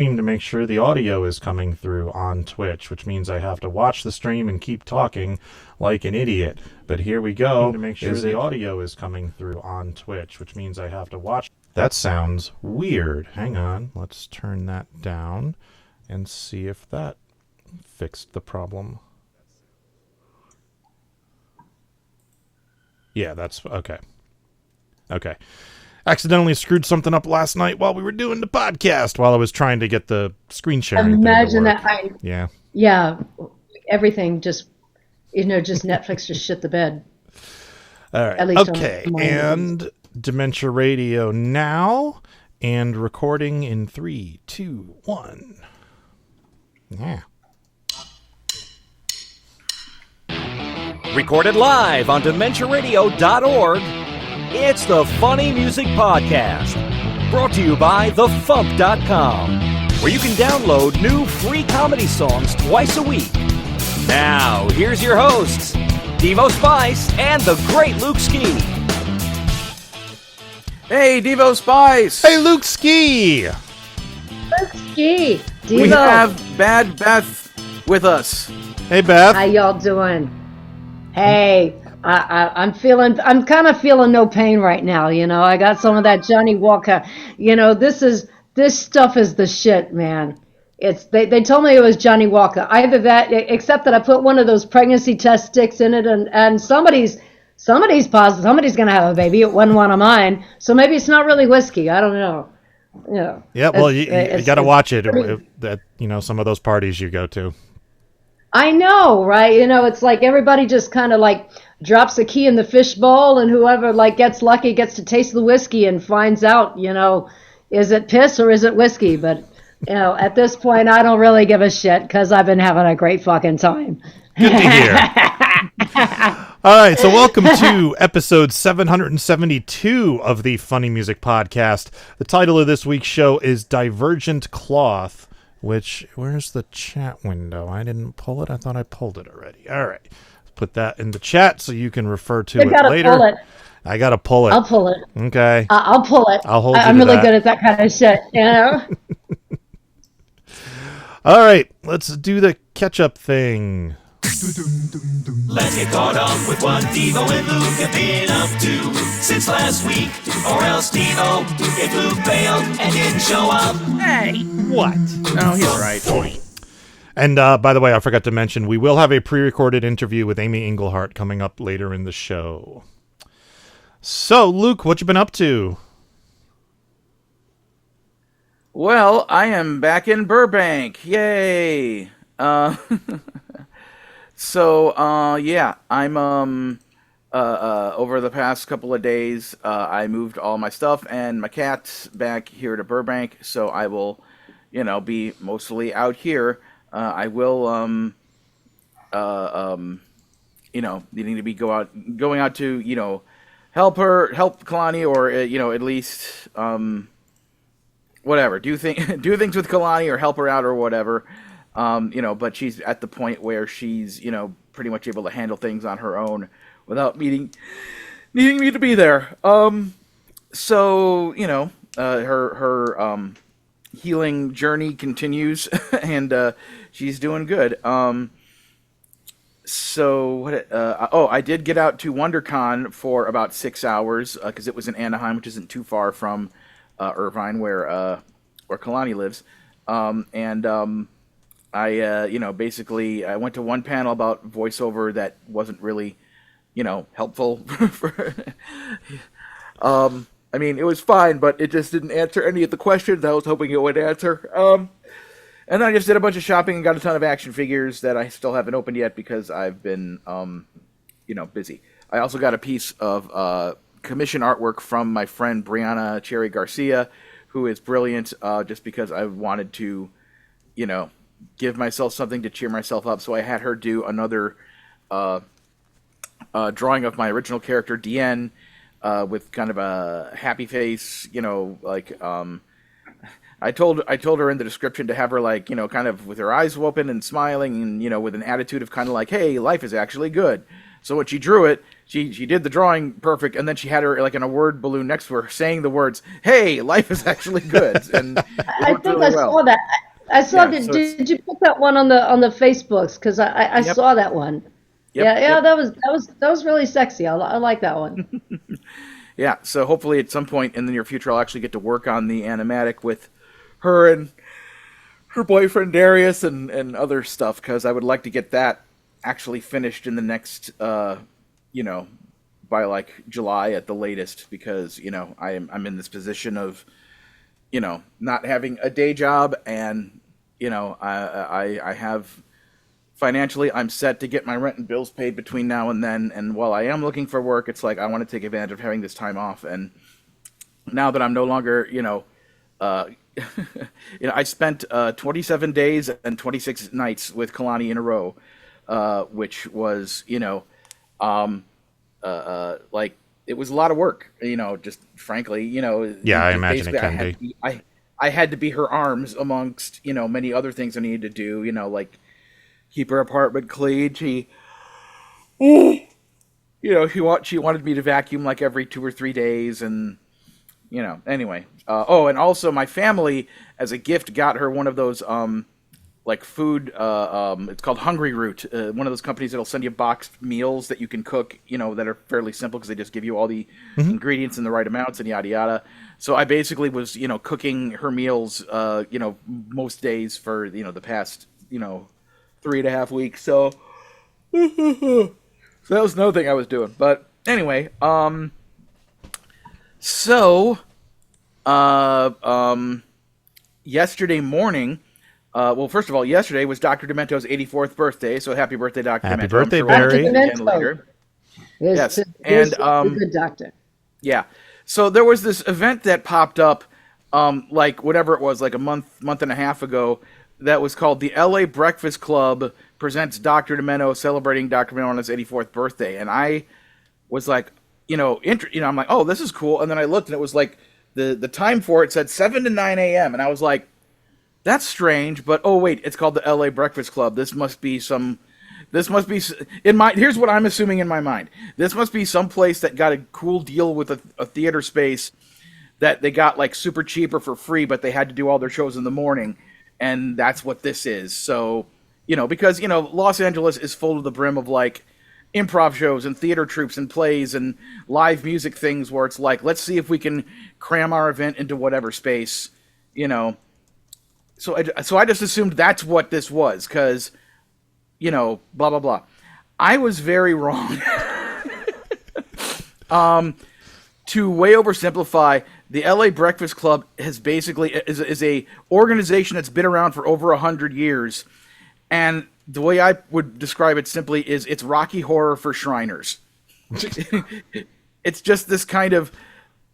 To make sure the audio is coming through on Twitch, which means I have to watch the stream and keep talking like an idiot. But here we go. To make sure the audio is coming through on Twitch, which means I have to watch. That sounds weird. Hang on. Let's turn that down and see if that fixed the problem. Yeah, that's okay. Okay. Accidentally screwed something up last night while we were doing the podcast, while I was trying to get the screen sharing. Imagine that. Yeah, everything just Netflix just shit the bed. All right. At least okay. And Dementia Radio now, and recording in 3, 2, 1. Yeah. Recorded live on DementiaRadio.org. It's the Funny Music Podcast, brought to you by FuMP.com, where you can download new free comedy songs twice a week. Now, here's your hosts, Devo Spice and the great Luke Ski. Hey, Devo Spice! Hey, Luke Ski! Luke Ski! Devo. We have Bad Beth with us. Hey, Beth. How y'all doing? Hey. I'm kind of feeling no pain right now. I got some of that Johnny Walker. This stuff is the shit, man. They told me it was Johnny Walker. Either that, except that I put one of those pregnancy test sticks in it, and somebody's positive. Somebody's gonna have a baby. It wasn't one of mine, so maybe it's not really whiskey. I don't know. Yeah, well, you got to watch it. That some of those parties you go to. I know, right? It's like everybody just kind of like drops a key in the fishbowl, and whoever gets lucky gets to taste the whiskey and finds out, is it piss or is it whiskey? But at this point, I don't really give a shit because I've been having a great fucking time. Good to hear. All right, so welcome to episode 772 of the Funny Music Podcast. The title of this week's show is Divergent Cloth. Where's the chat window? I didn't pull it. I thought I pulled it already. All right. Put that in the chat so you can refer to it later. Pull it. I got to pull it. I'll pull it. Okay. I'll pull it. I'll hold you I'm to really that. good at that kind of shit, All right. Let's do the catch-up thing. Let's get caught up with what Devo and Luke have been up to since last week. Or else Devo, if Luke failed and didn't show up. Hey, what? Oh, he's right. And by the way, I forgot to mention, we will have a pre-recorded interview with Amy Engelhardt coming up later in the show. So, Luke, what you been up to? Well, I am back in Burbank. Yay! Yeah, I'm over the past couple of days, I moved all my stuff and my cat's back here to Burbank, so I will, be mostly out here. I will, needing to be going out to, help Kalani, or at least, whatever. Do things with Kalani or help her out or whatever. But she's at the point where she's, pretty much able to handle things on her own without needing me to be there. Her healing journey continues, and she's doing good. I did get out to WonderCon for about 6 hours because it was in Anaheim, which isn't too far from Irvine, where Kalani lives. Basically I went to one panel about voiceover that wasn't really, helpful. It was fine, but it just didn't answer any of the questions I was hoping it would answer. And then I just did a bunch of shopping and got a ton of action figures that I still haven't opened yet because I've been, busy. I also got a piece of commission artwork from my friend Brianna Cherry Garcia, who is brilliant, just because I wanted to, give myself something to cheer myself up. So I had her do another drawing of my original character, Deanne, with kind of a happy face, I told her in the description to have her kind of with her eyes open and smiling and, with an attitude of kind of like, hey, life is actually good. So when she drew it, she did the drawing perfect, and then she had her like in a word balloon next to her saying the words, "Hey, life is actually good." And I think I saw that. I saw that. so Did you put that one on the Facebooks? Because I Yep. saw that one. Yep, Yeah, yep. that was really sexy. I like that one. Yeah, so hopefully at some point in the near future I'll actually get to work on the animatic with her and her boyfriend Darius and other stuff, because I would like to get that actually finished in the next, by like July at the latest, because, I'm in this position of, not having a day job, and, I have... Financially, I'm set to get my rent and bills paid between now and then, and while I am looking for work, it's like I want to take advantage of having this time off. And now that I'm no longer, I spent 27 days and 26 nights with Kalani in a row, which was, like it was a lot of work. Just frankly, Yeah, I imagine it can be. I had to be her arms amongst many other things I needed to do. Like keep her apartment clean. She wanted me to vacuum like every 2 or 3 days, and anyway. And also my family as a gift got her one of those like food. It's called Hungry Root, one of those companies that'll send you boxed meals that you can cook. That are fairly simple because they just give you all the ingredients in the right amounts and yada yada. So I basically was cooking her meals most days for the past 3.5 weeks. So that was another thing I was doing. But anyway, yesterday morning, first of all, yesterday was Dr. Demento's 84th birthday. So happy birthday, Dr. Happy Demento. birthday, I'm sure we'll Barry. do it again later. Yes, and a good doctor. yeah. So there was this event that popped up, like whatever it was, like a month and a half ago, that was called the LA Breakfast Club presents Dr. Demento, celebrating Dr. Demento on his 84th birthday. And I was like, I'm like, oh, this is cool. And then I looked, and it was like the time for it said 7 to 9 a.m. And I was like, that's strange. But oh wait, it's called the LA Breakfast Club. Here's what I'm assuming in my mind. This must be some place that got a cool deal with a theater space that they got like super cheap or for free, but they had to do all their shows in the morning. And that's what this is. So, because, Los Angeles is full to the brim of like improv shows and theater troupes and plays and live music things where it's like, let's see if we can cram our event into whatever space, So I just assumed that's what this was, because, blah, blah, blah. I was very wrong. To way oversimplify, the LA Breakfast Club has basically is a organization that's been around for over 100 years, and the way I would describe it simply is it's Rocky Horror for Shriners. It's just this kind of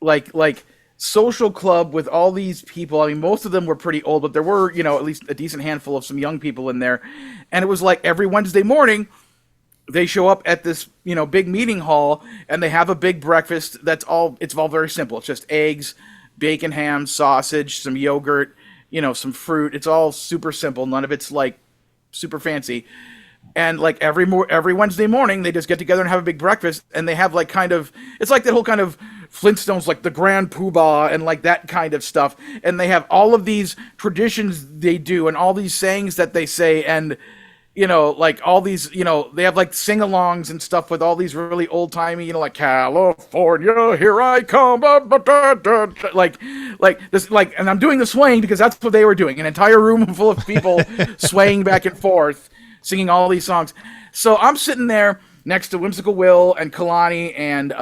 like social club with all these people. I mean, most of them were pretty old, but there were at least a decent handful of some young people in there, and it was like every Wednesday morning they show up at this, big meeting hall, and they have a big breakfast. It's all very simple. It's just eggs, bacon, ham, sausage, some yogurt, some fruit. It's all super simple. None of it's like super fancy. And like every Wednesday morning, they just get together and have a big breakfast, and they have like it's like that whole kind of Flintstones, like the Grand Poobah and like that kind of stuff. And they have all of these traditions they do and all these sayings that they say, and like all these, they have like sing-alongs and stuff with all these really old-timey, like California, here I come, like this, like, and I'm doing the swaying because that's what they were doing, an entire room full of people swaying back and forth, singing all these songs. So I'm sitting there next to Whimsical Will and Kalani and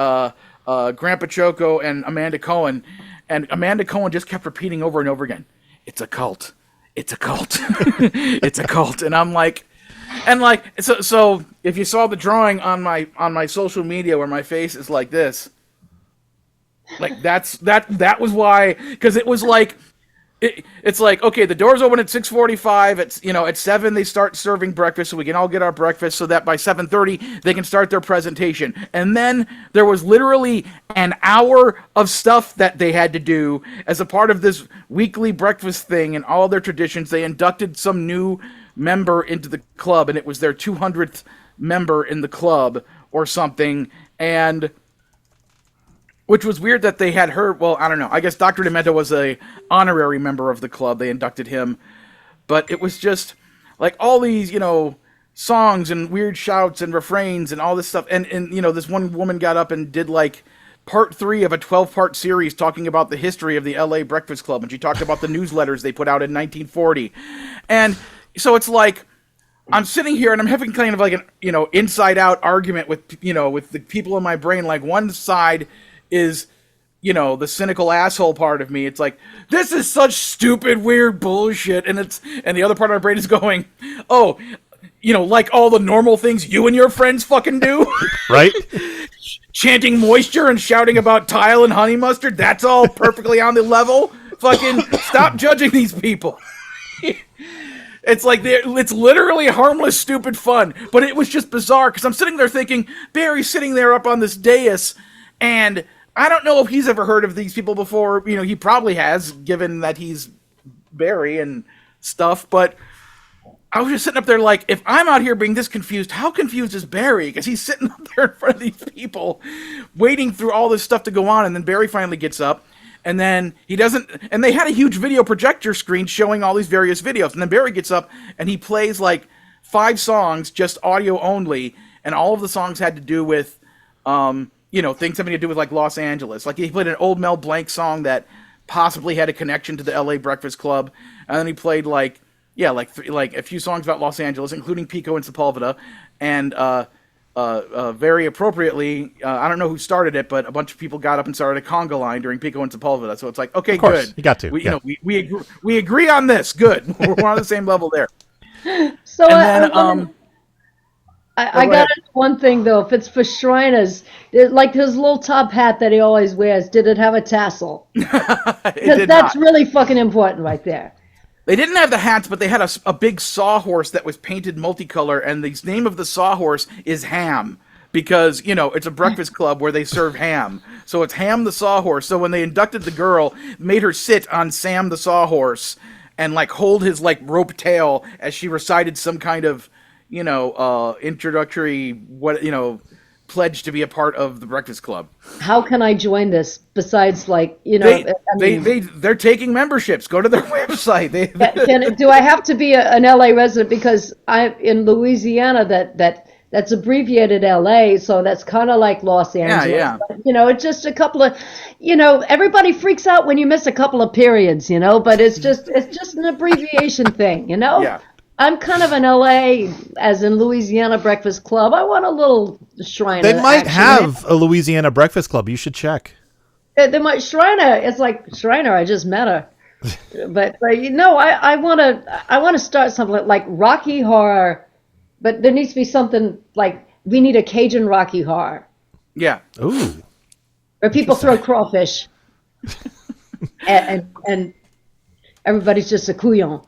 Grandpa Choco and Amanda Cohen, and Amanda Cohen just kept repeating over and over again, "It's a cult. It's a cult. It's a cult." And I'm like, and like, so if you saw the drawing on my social media where my face is like this, like that was why, because it was like, it's like, okay, the doors open at 6:45. It's at 7 they start serving breakfast, so we can all get our breakfast, so that by 7:30 they can start their presentation. And then there was literally an hour of stuff that they had to do as a part of this weekly breakfast thing and all their traditions. They inducted some new member into the club, and it was their 200th member in the club, or something, and which was weird that they had her. Well, I don't know. I guess Dr. Demento was a honorary member of the club. They inducted him, but it was just like all these, songs and weird shouts and refrains and all this stuff. And this one woman got up and did like part 3 of a 12-part series talking about the history of the LA Breakfast Club, and she talked about the newsletters they put out in 1940. And so it's like, I'm sitting here and I'm having kind of like an, inside out argument with the people in my brain. Like, one side is, the cynical asshole part of me. It's like, this is such stupid, weird bullshit. And the other part of my brain is going, oh, like all the normal things you and your friends fucking do. Right? Chanting moisture and shouting about tile and honey mustard. That's all perfectly on the level. Fucking stop judging these people. It's like it's literally harmless, stupid fun. But it was just bizarre because I'm sitting there thinking, Barry's sitting there up on this dais, and I don't know if he's ever heard of these people before. He probably has, given that he's Barry and stuff. But I was just sitting up there like, if I'm out here being this confused, how confused is Barry? Because he's sitting up there in front of these people, waiting through all this stuff to go on, and then Barry finally gets up. And then he doesn't, and they had a huge video projector screen showing all these various videos. And then Barry gets up and he plays like 5 songs, just audio only. And all of the songs had to do with, things having to do with like Los Angeles. Like he played an old Mel Blanc song that possibly had a connection to the LA Breakfast Club. And then he played like a few songs about Los Angeles, including Pico and Sepulveda. And, very appropriately, I don't know who started it, but a bunch of people got up and started a conga line during Pico and Sepulveda. So it's like, okay, of course, good. You got to. We agree on this. Good. We're on the same level there. So And I got one thing though. If it's for Shriners, like his little top hat that he always wears, did it have a tassel? That's really fucking important right there. They didn't have the hats, but they had a big sawhorse that was painted multicolor, and the name of the sawhorse is Ham, because, it's a breakfast club where they serve ham. So it's Ham the Sawhorse. So when they inducted the girl, made her sit on Sam the Sawhorse and, like, hold his, like, rope tail as she recited some kind of, introductory, pledge to be a part of the Breakfast Club. How can I join this besides like, they're taking memberships. Go to their website. Do I have to be an LA resident? Because I'm in Louisiana that's abbreviated LA, so that's kind of like Los Angeles. Yeah. But, it's just a couple of, everybody freaks out when you miss a couple of periods, but it's just an abbreviation thing, Yeah. I'm kind of an LA, as in Louisiana Breakfast Club. I want a little Shriner. They might have a Louisiana Breakfast Club. You should check. They might Shriner. It's like Shriner. I just met her, but I want to start something like Rocky Horror, but there needs to be something like we need a Cajun Rocky Horror. Yeah. Ooh. Where people throw crawfish, and everybody's just a couillon.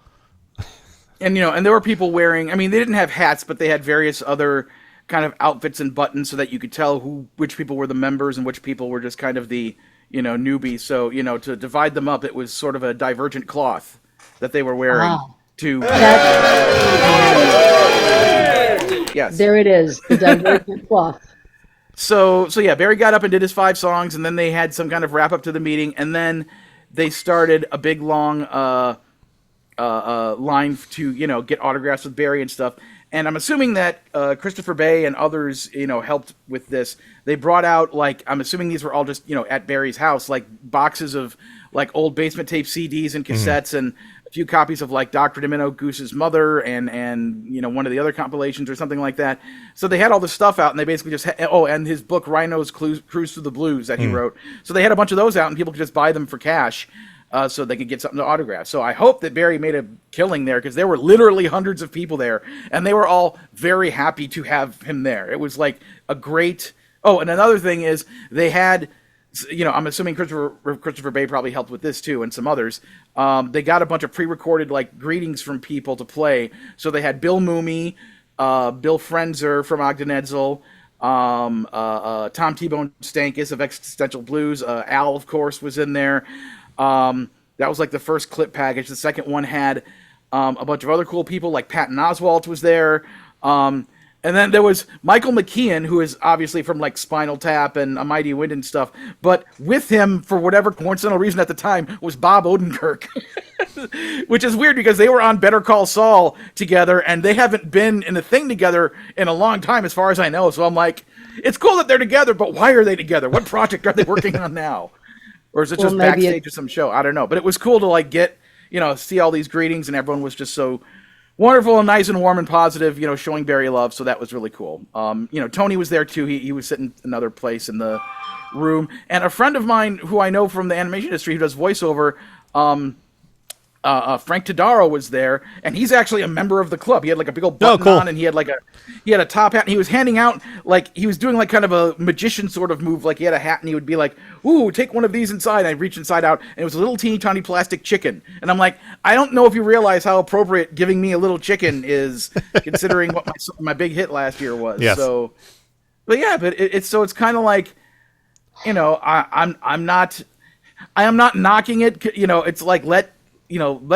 And, and there were people wearing, they didn't have hats, but they had various other kind of outfits and buttons so that you could tell which people were the members and which people were just kind of the, newbies. So, to divide them up, it was sort of a Divergent cloth that they were wearing. Wow. Yes. There it is, the Divergent cloth. So yeah, Barry got up and did his 5 songs, and then they had some kind of wrap up to the meeting, and then they started a big long line to get autographs with Barry and stuff. And I'm assuming that Christopher Bay and others helped with this. They brought out, like, I'm assuming these were all just at Barry's house, like boxes of like old Basement Tape CDs and cassettes and a few copies of like Dr. Demento, Goose's Mother, and one of the other compilations or something like that. So they had all this stuff out, and they basically just and his book Rhino's Cruise Through the Blues that he wrote. So they had a bunch of those out, and people could just buy them for cash. So they could get something to autograph. So I hope that Barry made a killing there, because there were literally hundreds of people there, and they were all very happy to have him there. It was like a great... Oh, and another thing is they had... I'm assuming Christopher Bay probably helped with this too, and some others. They got a bunch of pre-recorded like greetings from people to play. So they had Bill Mooney, Bill Frenzer from Ogden Edsel, Tom T-Bone Stankus of Existential Blues. Al, of course, was in there. That was like the first clip package. The second one had a bunch of other cool people, like Patton Oswalt was there. And then there was Michael McKeon, who is obviously from like Spinal Tap and A Mighty Wind and stuff. But with him, for whatever coincidental reason at the time, was Bob Odenkirk. Which is weird because they were on Better Call Saul together, and they haven't been in a thing together in a long time, as far as I know. So I'm like, it's cool that they're together, but why are they together? What project are they working on now? Or is it just backstage of some show? I don't know. But it was cool to like get, see all these greetings, and everyone was just so wonderful and nice and warm and positive, showing Barry love. So that was really cool. Tony was there too. He was sitting another place in the room. And a friend of mine who I know from the animation industry who does voiceover, Frank Todaro was there, and he's actually a member of the club. He had like a big old button on, and he had a top hat, and he was handing out, like, he was doing like kind of a magician sort of move, like he had a hat, and he would be like, "Ooh, take one of these inside." And I'd reach inside out, and it was a little teeny tiny plastic chicken. And I'm like, I don't know if you realize how appropriate giving me a little chicken is, considering what my big hit last year was. Yes. So, but yeah, but it's kind of like, I am not knocking it. It's like let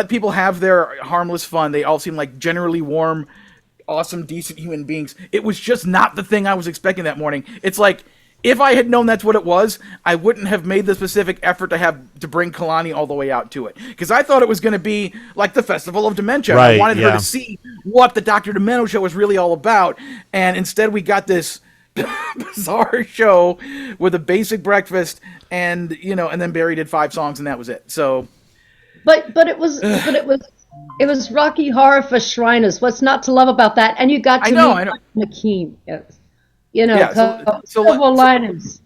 people have their harmless fun. They all seem like generally warm, awesome, decent human beings. It was just not the thing I was expecting that morning. It's like, if I had known that's what it was, I wouldn't have made the specific effort to bring Kalani all the way out to it. Because I thought it was going to be like the Festival of Dementia. Right, I wanted her to see what the Dr. Demento show was really all about. And instead we got this bizarre show with a basic breakfast and then Barry did 5 songs and that was it. So... But it was Rocky Horror for Shriners. What's not to love about that? And you got to meet McKean. Silver linings.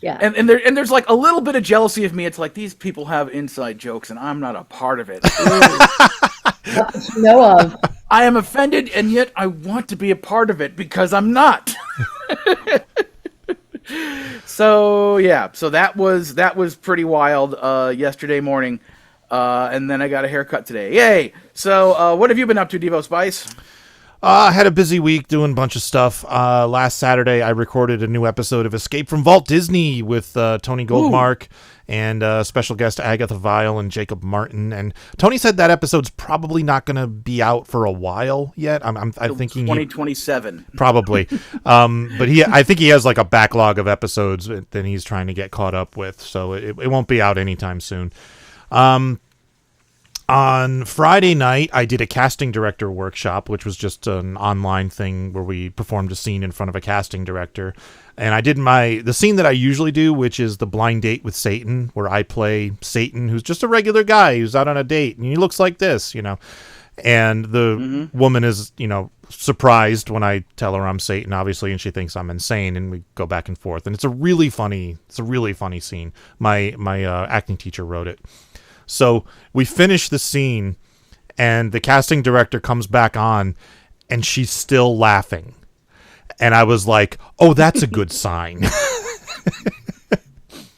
Yeah. And there's like a little bit of jealousy of me. It's like these people have inside jokes and I'm not a part of it. What you know of. I am offended and yet I want to be a part of it because I'm not. So that was pretty wild yesterday morning. And then I got a haircut today. Yay! So, what have you been up to, Devo Spice? I had a busy week doing a bunch of stuff. Last Saturday, I recorded a new episode of Escape from Walt Disney with Tony Goldmark and special guest Agatha Vile and Jacob Martin. And Tony said that episode's probably not going to be out for a while yet. I'm thinking 2027 probably. But I think he has like a backlog of episodes that he's trying to get caught up with, so it won't be out anytime soon. On Friday night, I did a casting director workshop, which was just an online thing where we performed a scene in front of a casting director. And I did the scene that I usually do, which is the blind date with Satan, where I play Satan, who's just a regular guy who's out on a date, and he looks like this, And the woman is, surprised when I tell her I'm Satan, obviously, and she thinks I'm insane, and we go back and forth. And it's a really funny scene. My acting teacher wrote it. So we finish the scene, and the casting director comes back on, and she's still laughing. And I was like, oh, that's a good sign.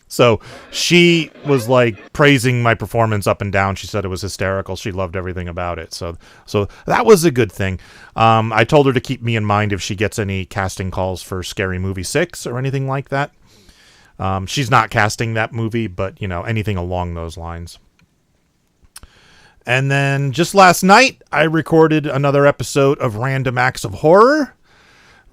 So she was like praising my performance up and down. She said it was hysterical. She loved everything about it. So that was a good thing. I told her to keep me in mind if she gets any casting calls for Scary Movie 6 or anything like that. She's not casting that movie, but anything along those lines. And then just last night, I recorded another episode of Random Acts of Horror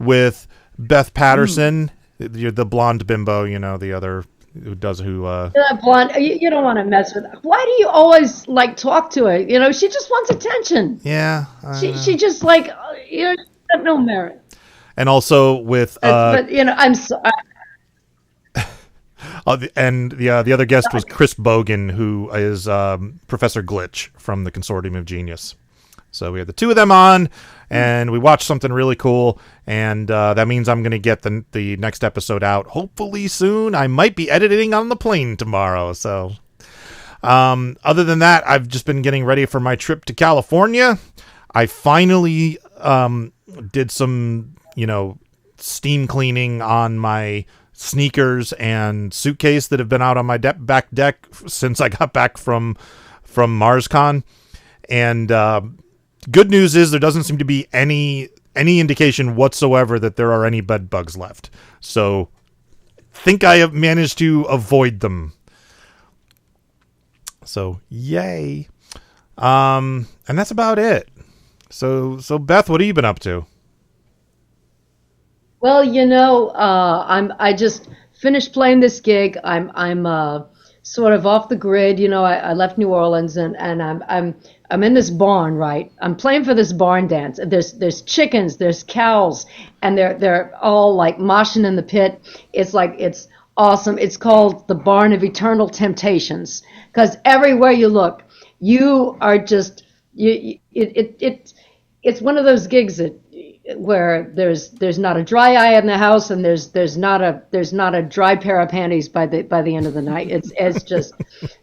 with Beth Patterson, the blonde bimbo, the other who does blonde. You don't want to mess with her. Why do you always talk to her? She just wants attention. Yeah. She just no merit. And also with but I'm sorry. And the other guest was Chris Bogan, who is Professor Glitch from the Consortium of Genius. So we had the two of them on, and we watched something really cool, and that means I'm going to get the next episode out hopefully soon. I might be editing on the plane tomorrow. So other than that, I've just been getting ready for my trip to California. I finally did some, steam cleaning on my sneakers and suitcase that have been out on my back deck since I got back from MarsCon. And good news is there doesn't seem to be any indication whatsoever that there are any bed bugs left. So think I have managed to avoid them. So yay. And that's about it. So Beth, what have you been up to? Well, I just finished playing this gig. I'm sort of off the grid. I left New Orleans and I'm in this barn, right? I'm playing for this barn dance. There's chickens, there's cows, and they're all like moshing in the pit. It's awesome. It's called the Barn of Eternal Temptations, because everywhere you look, you are just it's one of those gigs where there's not a dry eye in the house, and there's not a dry pair of panties by the end of the night. It's just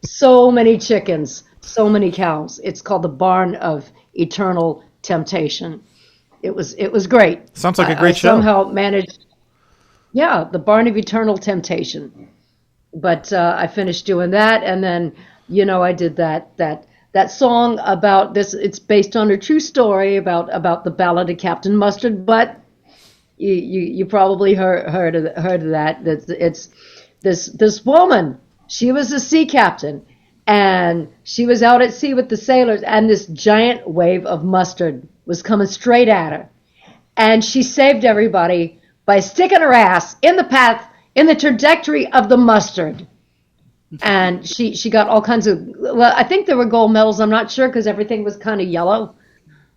so many chickens, so many cows. It's called the Barn of Eternal Temptation. It was great. Sounds like a great show. Somehow managed. Yeah, the Barn of Eternal Temptation. But I finished doing that, and then I did that song about this. It's based on a true story about the Ballad of Captain Mustard. But you probably heard of that. It's this woman. She was a sea captain, and she was out at sea with the sailors, and this giant wave of mustard was coming straight at her, and she saved everybody by sticking her ass in the trajectory of the mustard. And she got all kinds of, well, I think there were gold medals. I'm not sure, because everything was kind of yellow.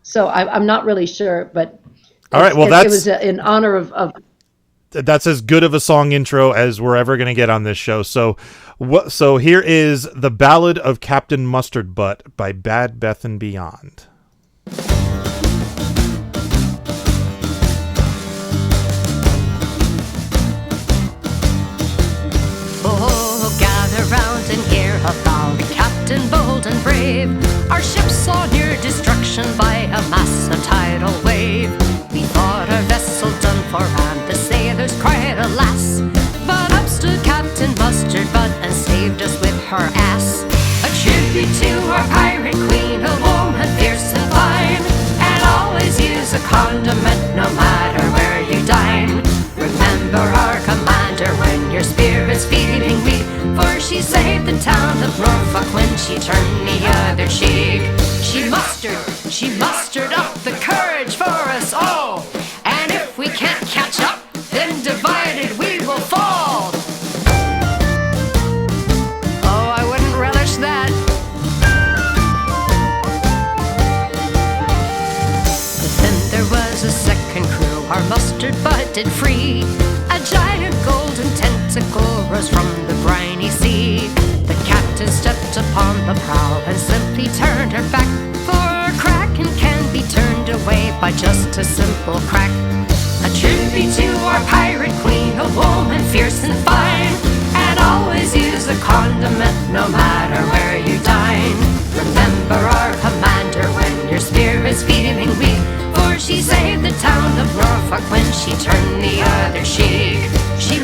So I'm not really sure, but all right. Well, it was in honor of. That's as good of a song intro as we're ever going to get on this show. So here is The Ballad of Captain Mustard Butt by Bad Beth and Beyond. Round and hear about Captain Bold and Brave. Our ship saw near destruction by a massive tidal wave. We thought our vessel done for, and the sailors cried alas. But up stood Captain Mustard Butt and saved us with her ass. A tribute to our pirate queen, a woman fierce and fine, and always use a condiment no matter where you dine. Remember our commander when your spirit's feeling weak, for she saved the town of Norfolk when she turned the other cheek. She mustered up the courage for us all, and if we can't catch up, then divided we will fall. Oh, I wouldn't relish that. But then there was a second crew our Mustard Butt did free. A giant golden tentacle rose from the briny sea. The captain stepped upon the prow and simply turned her back, for a kraken can be turned away by just a simple crack. A tribute to our pirate queen, a woman fierce and fine, and always use a condiment no matter where you dine. Remember our commander when your spirit's feeling weak, for she saved the town of Norfolk when she turned the other cheek. She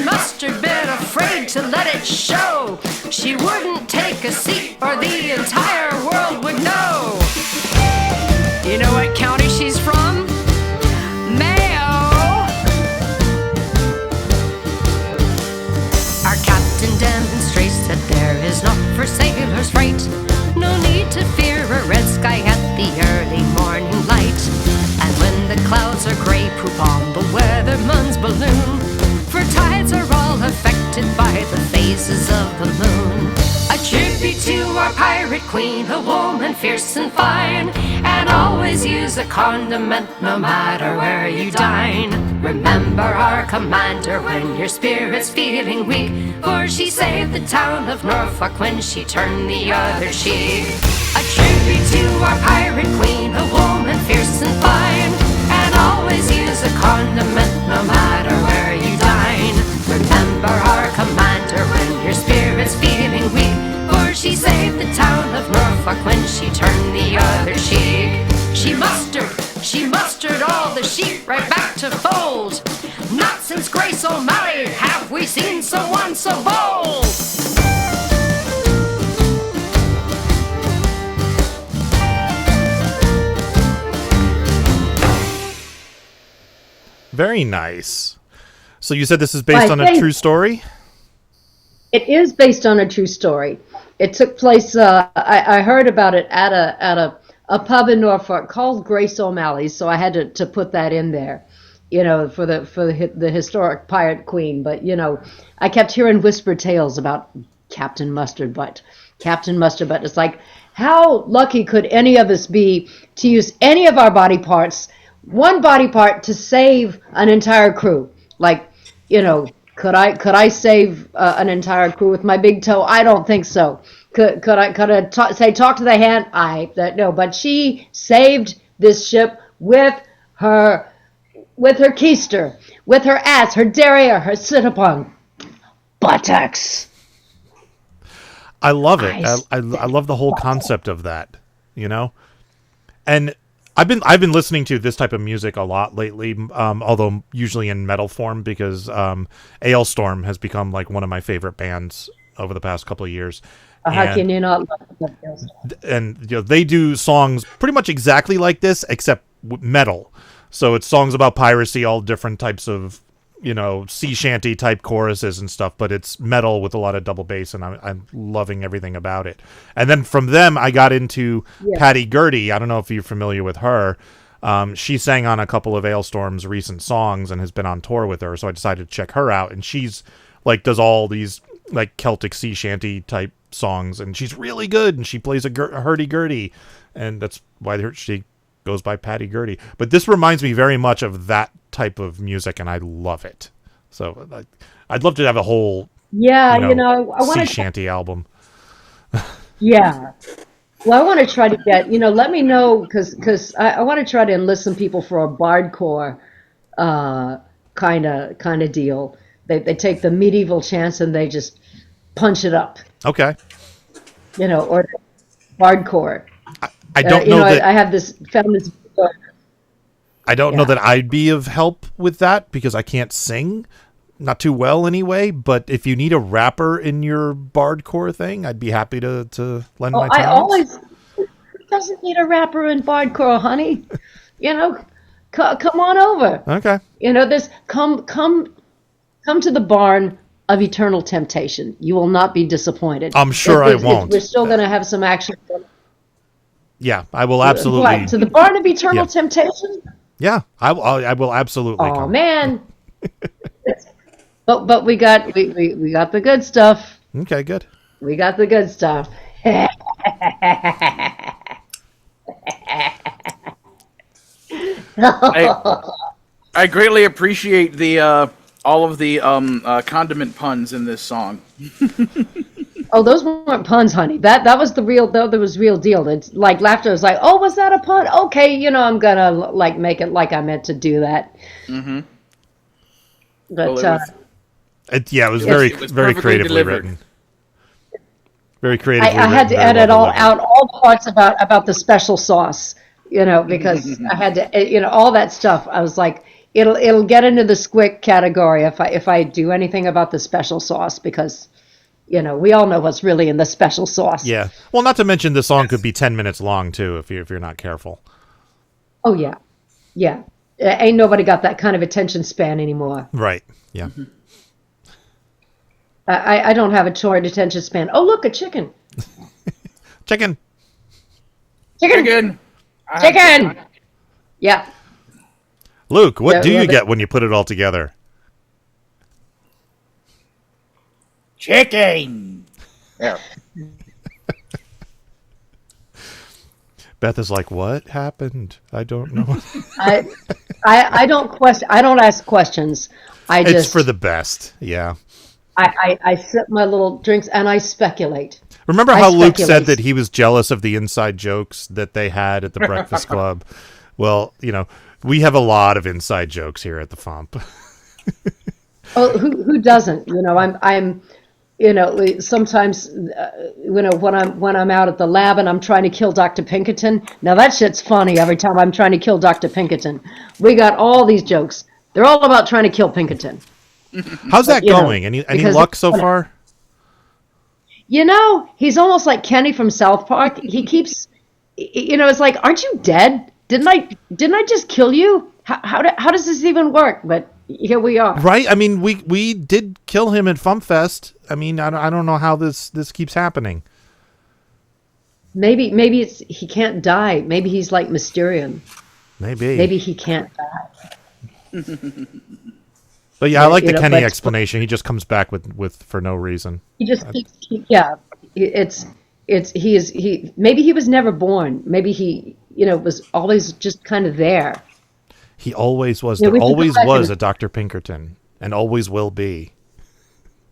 mustered, been afraid to let it show. She wouldn't take a seat or the entire world would know. You know what county she's from? Mayo. Our captain demonstrates that there is not for sailors right. No need to fear a red sky at the early morning light. And when the clouds are grey, poop on the weatherman's balloon, for tides are all affected by the phases of the moon. A tribute to our pirate queen, a woman fierce and fine, and always use a condiment no matter where you dine. Remember our commander when your spirit's feeling weak, for she saved the town of Norfolk when she turned the other cheek. A tribute to our pirate queen, a woman fierce and fine, and always use a condiment no matter where you dine. Remember our commander when your spirit's feeling weak, for she saved the town of Norfolk when she turned the other cheek. She mustered all the sheep right back to fold. Not since Grace O'Malley have we seen someone so bold. Very nice. So you said this is based on a true story? It is based on a true story. It took place, I heard about it at a pub in Norfolk called Grace O'Malley's, so I had to put that in there. for the historic pirate queen. But I kept hearing whispered tales about Captain Mustard Butt. Captain Mustard Butt. It's like, how lucky could any of us be to use any of our body parts, one body part, to save an entire crew? Like, could I save an entire crew with my big toe? I don't think so. Could I say talk to the hand? No. But she saved this ship with her keister, with her ass, her derriere, her sit-upon buttocks. I love it. I love the whole concept of that, And I've been listening to this type of music a lot lately, although usually in metal form, because Ailstorm has become like one of my favorite bands over the past couple of years. How can you not love Ailstorm? And they do songs pretty much exactly like this, except metal. So it's songs about piracy, all different types of sea shanty type choruses and stuff, but it's metal with a lot of double bass, and I'm loving everything about it. And then from them, I got into Patty Gurdy. I don't know if you're familiar with her. She sang on a couple of Ailstorm's recent songs and has been on tour with her, so I decided to check her out. And she's like does all these like Celtic sea shanty type songs, and she's really good. And she plays a hurdy-gurdy, and that's why she goes by Patty Gurdy. But this reminds me very much of that type of music, and I love it. So I'd love to have a whole I want sea shanty album. Yeah. Well, I want to try to get, let me know, because I want to try to enlist some people for a bardcore kind of deal. They take the medieval chants and they just punch it up. Okay. Or bardcore. I don't know that I have found this book. I don't know that I'd be of help with that because I can't sing, not too well anyway. But if you need a rapper in your bardcore thing, I'd be happy to lend my talents. Who doesn't need a rapper in bardcore, honey? Come on over. Okay. This come to the barn of eternal temptation. You will not be disappointed. I'm sure I won't. We're still going to have some action. Yeah, I will absolutely. What, to the barn of eternal temptation? Yeah, I will absolutely. Oh man! but we got the good stuff. Okay, good. We got the good stuff. I greatly appreciate the all of the condiment puns in this song. Oh, those weren't puns, honey. That was the real. That was real deal. It's like laughter. Was like, oh, was that a pun? Okay, I'm gonna like make it like I meant to do that. Mm-hmm. But it was very creatively written. Very creatively. I had to edit out all the parts about the special sauce. Because I had to. All that stuff. I was like, it'll get into the squick category if I do anything about the special sauce because. We all know what's really in the special sauce. Yeah. Well, not to mention the song could be 10 minutes long too if you're not careful. Oh yeah, yeah. Ain't nobody got that kind of attention span anymore. Right. Yeah. Mm-hmm. I don't have a short attention span. Oh look, a chicken. Chicken. Chicken. Yeah. Luke, what do you get when you put it all together? Chicken. Yeah. Beth is like, what happened? I don't know. I don't ask questions. It's for the best. Yeah. I sip my little drinks and I speculate. Remember how Luke said that he was jealous of the inside jokes that they had at the Breakfast Club? Well, we have a lot of inside jokes here at the FuMP. Oh, who doesn't? I'm sometimes when I'm out at the lab and I'm trying to kill Dr. Pinkerton. Now that shit's funny every time I'm trying to kill Dr. Pinkerton. We got all these jokes. They're all about trying to kill Pinkerton. How's that going? Any luck so far? He's almost like Kenny from South Park. He keeps, it's like, aren't you dead? Didn't I just kill you? How does this even work? But here we are. Right? I mean, we did kill him at FuMPFest. I mean, I don't know how this keeps happening. Maybe he can't die. Maybe he's like Mysterium. Maybe he can't die. But yeah, I like the You know, Kenny but- explanation. He just comes back with for no reason. He just keeps, yeah. Maybe he was never born. Maybe he, was always just kind of there. He always was. Yeah, There we can always go back was and- a Dr. Pinkerton, and always will be.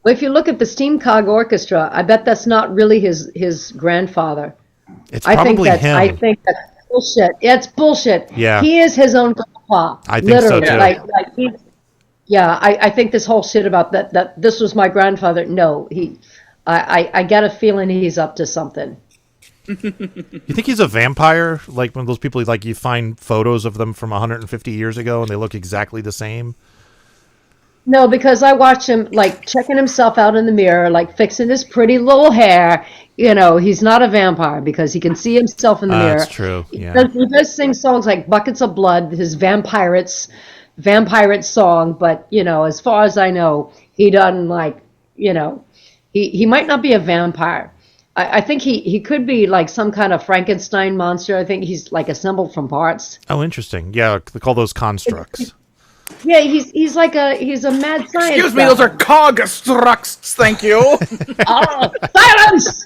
Well, if you look at the Steamcog Orchestra, I bet that's not really his grandfather. It's probably him. I think that's bullshit. It's bullshit. Yeah. He is his own grandpa. I think so, literally. too. I think this whole shit about that this was my grandfather. No, I get a feeling he's up to something. You think he's a vampire? Like one of those people, like you find photos of them from 150 years ago and they look exactly the same? No, because I watch him like checking himself out in the mirror, like fixing his pretty little hair. He's not a vampire because he can see himself in the mirror. That's true. Yeah. He does sing songs like Buckets of Blood, his vampire song, but as far as I know, he doesn't he might not be a vampire. I think he could be like some kind of Frankenstein monster. I think he's like assembled from parts. Oh, interesting. Yeah, they call those constructs. Yeah, he's a mad science Excuse me, guy. those are constructs. Thank you. Oh, silence!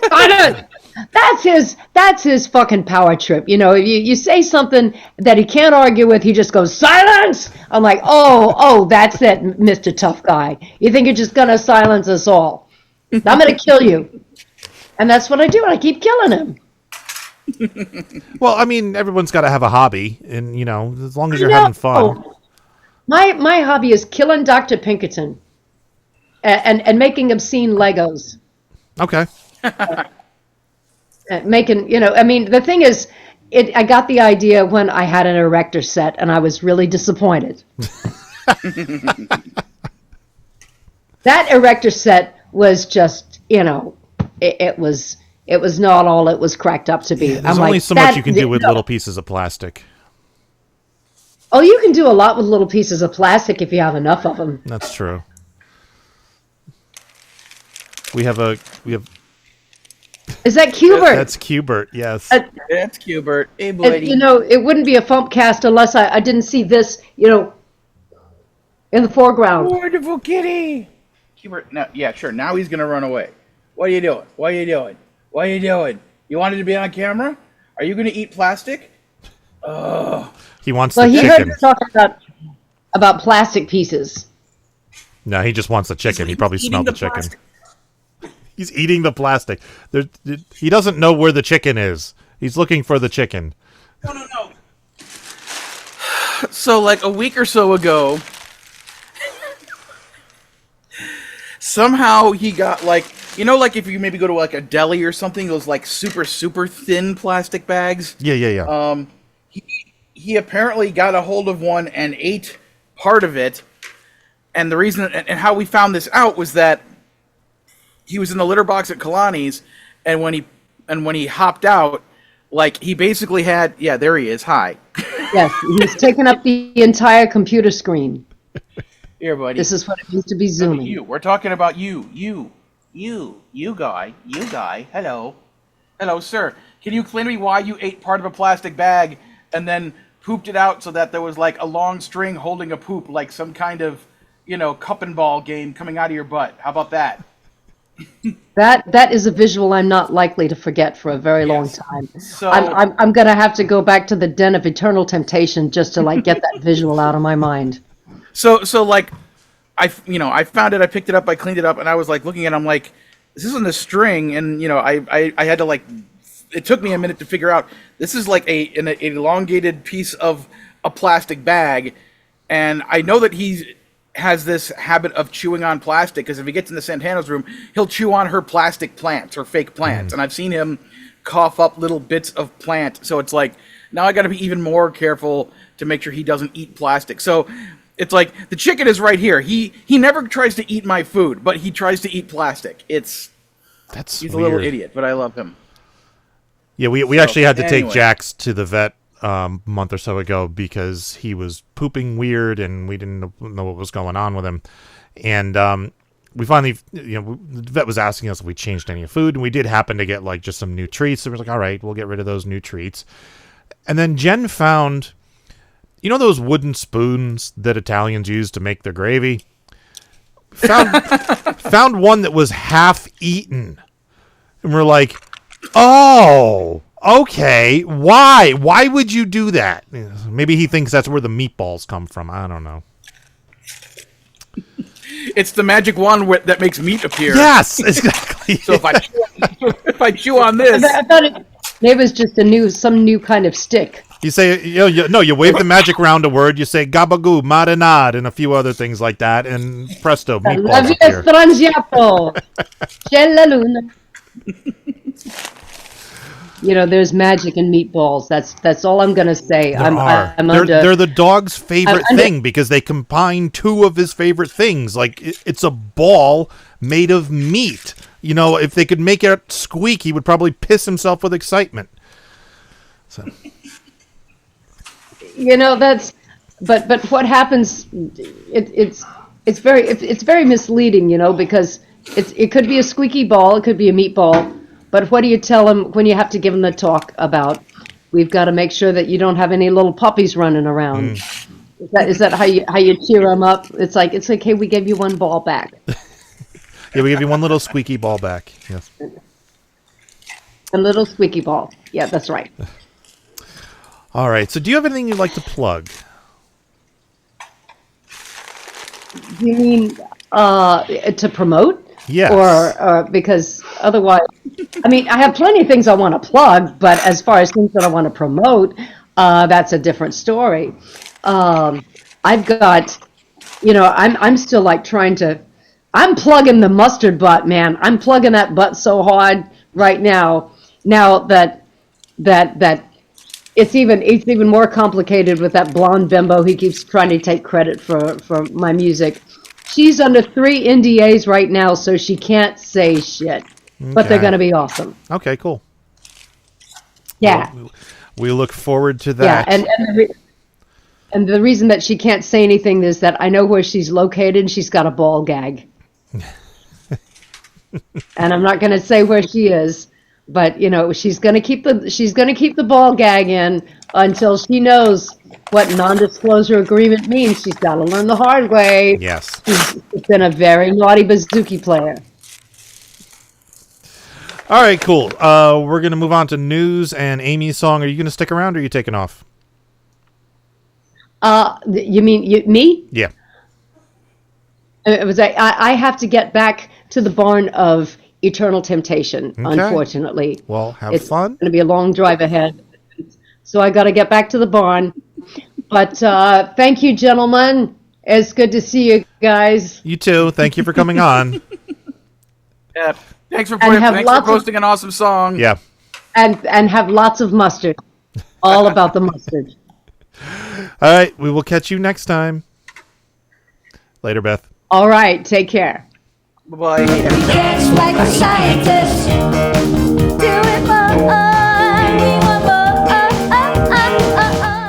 Silence! That's his fucking power trip. You say something that he can't argue with, he just goes, silence! I'm like, oh, that's it, Mr. Tough Guy. You think you're just gonna silence us all? I'm gonna kill you. And that's what I do, and I keep killing him. Well, I mean, everyone's got to have a hobby, and as long as you're having fun. My hobby is killing Dr. Pinkerton and making obscene Legos. Okay. Making, the thing is, I got the idea when I had an erector set, and I was really disappointed. That erector set was just, it was not all it was cracked up to be. There's only so much you can do with little pieces of plastic. Oh, you can do a lot with little pieces of plastic if you have enough of them. That's true. We have. Is that Cubert? That's Cubert. Yes. That's Cubert. Hey, buddy. It wouldn't be a FuMPCast unless I didn't see this, in the foreground. Wonderful kitty. Cubert. No, yeah, sure. Now he's gonna run away. What are you doing? What are you doing? What are you doing? You wanted to be on camera? Are you gonna eat plastic? He wants Well, the he heard chicken. me talking about plastic pieces. No, he just wants the chicken. He probably Eating smelled the the chicken. plastic. He's eating the plastic. He doesn't know where the chicken is. He's looking for the chicken. No. So, like a week or so ago, somehow he got like if you maybe go to like a deli or something, those like super thin plastic bags. Yeah. He apparently got a hold of one and ate part of it. And the reason and how we found this out was that he was in the litter box at Kalani's, and when he hopped out, like he basically had there he is. Hi. Yes, he's taken up the entire computer screen. Here, buddy. This is what it means to be zooming. You. We're talking about you guy. Hello, sir. Can you explain to me why you ate part of a plastic bag and then pooped it out so that there was like a long string holding a poop, like some kind of, cup and ball game coming out of your butt? How about that? That is a visual I'm not likely to forget for a very long time. So I'm gonna have to go back to the Den of Eternal Temptation just to like get that visual out of my mind. So like, I found it, I picked it up, I cleaned it up, and I was like looking at it, I'm like, this isn't a string, and I had to like, it took me a minute to figure out, this is like an elongated piece of a plastic bag, and I know that he has this habit of chewing on plastic, because if he gets into Santana's room, he'll chew on her plastic plants, or fake plants, and I've seen him cough up little bits of plant, so it's like, now I gotta be even more careful to make sure he doesn't eat plastic. So it's like, the chicken is right here. He never tries to eat my food, but he tries to eat plastic. He's weird. a little idiot, but I love him. Yeah, we actually had to take anyway. Jax to the vet a month or so ago because he was pooping weird and we didn't know what was going on with him. And we finally, the vet was asking us if we changed any food, and we did happen to get like just some new treats. So we were like, all right, we'll get rid of those new treats. And then Jen found you know those wooden spoons that Italians use to make their gravy? Found one that was half eaten. And we're like, oh, okay. Why? Why would you do that? Maybe he thinks that's where the meatballs come from. I don't know. It's the magic wand that makes meat appear. Yes, exactly. So if I chew on this, I thought it was just some new kind of stick. You say, you wave the magic round a word, you say gabagoo, marinade, and a few other things like that, and presto, meatballs appear. Strangiato. C'è la luna. There's magic in meatballs. That's all I'm gonna say. They're the dog's favorite thing because they combine two of his favorite things. Like it's a ball made of meat. If they could make it squeak, he would probably piss himself with excitement. So. But what happens? It's very misleading. Because it could be a squeaky ball, it could be a meatball. But what do you tell them when you have to give them the talk about? We've got to make sure that you don't have any little puppies running around. Is that how you cheer them up? It's like, hey, we gave you one ball back. Yeah, we give you one little squeaky ball back. Yes. A little squeaky ball. Yeah, that's right. All right. So, do you have anything you'd like to plug? You mean to promote? Yes. Or because otherwise, I have plenty of things I want to plug, but as far as things that I want to promote, that's a different story. I've got, I'm still like I'm plugging the mustard butt, man. I'm plugging that butt so hard right now. Now that it's even more complicated with that blonde bimbo. He keeps trying to take credit for my music. She's under 3 NDAs right now, so she can't say shit. Okay. But they're going to be awesome. Okay, cool. Yeah. Well, we look forward to that. Yeah, and the reason that she can't say anything is that I know where she's located and she's got a ball gag. And I'm not going to say where she is, but she's going to keep the ball gag in until she knows what non-disclosure agreement means. She's got to learn the hard way. Yes. She's been a very naughty bouzouki player. All right, cool. We're going to move on to news and Amy's song. Are you going to stick around or are you taking off? You mean me? Yeah. I have to get back to the barn of Eternal Temptation, okay. Unfortunately. Well, have fun. It's going to be a long drive ahead. So I got to get back to the barn. But thank you, gentlemen. It's good to see you guys. You too. Thank you for coming on. Yeah. Thanks for posting an awesome song. Yeah. And have lots of mustard. All about the mustard. All right. We will catch you next time. Later, Beth. All right. Take care. Bye-bye. Dance like a scientist. Do it more.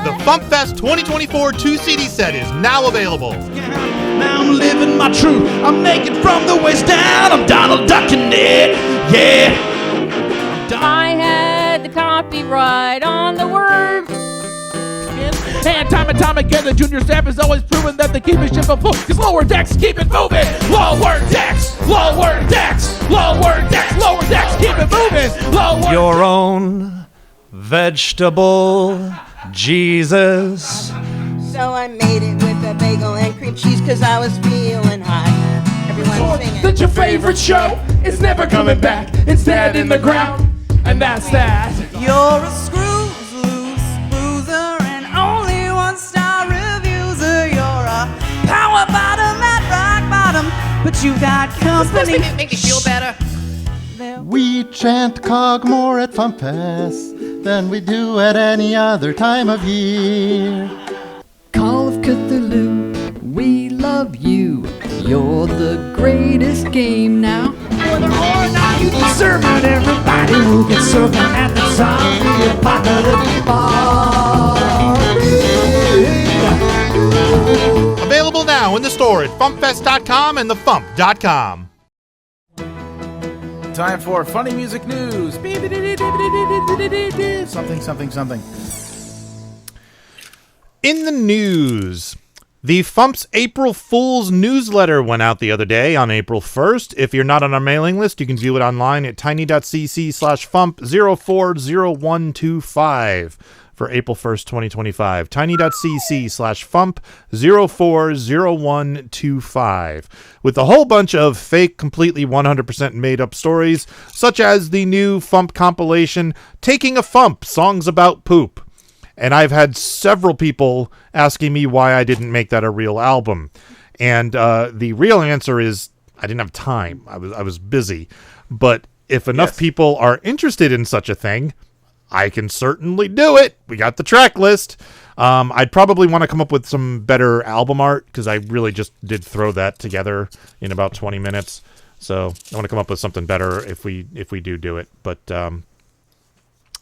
The FuMPCast 2024 2-CD set is now available. Now I'm living my truth. I'm naked from the waist down. I'm Donald ducking it. Yeah. I had the copyright on the word. And time again, the junior staff has always proven that they keep it ship afloat. Cause lower decks keep it moving. Lower decks, lower decks, lower decks, lower decks keep it moving. Lower. Your own vegetable Jesus. So I made it with a bagel and cream cheese cause I was feeling high. Everyone singing. That your favorite show is never coming back. It's dead in the ground. And that's that. You're a screws loose boozer and only 1-star reviewer. You're a power bottom at rock bottom, but you got company. Make you feel better. We chant Cogmore at FuMPCast than we do at any other time of year. Call of Cthulhu, we love you. You're the greatest game now. Whether or not you deserve it, everybody will get served at the zombie apocalypse party. Available now in the store at FuMPFest.com and thefump.com. Time for funny music news. Something. In the news, the FuMP's April Fool's newsletter went out the other day on April 1st. If you're not on our mailing list, you can view it online at tiny.cc/FuMP040125 for April 1st, 2025. tiny.cc/FuMP040125 with a whole bunch of fake, completely 100% made-up stories, such as the new FuMP compilation, Taking a FuMP, Songs About Poop. And I've had several people asking me why I didn't make that a real album. And the real answer is I didn't have time. I was busy. But if enough people are interested in such a thing, I can certainly do it. We got the track list. I'd probably want to come up with some better album art because I really just did throw that together in about 20 minutes. So I want to come up with something better if we do it. But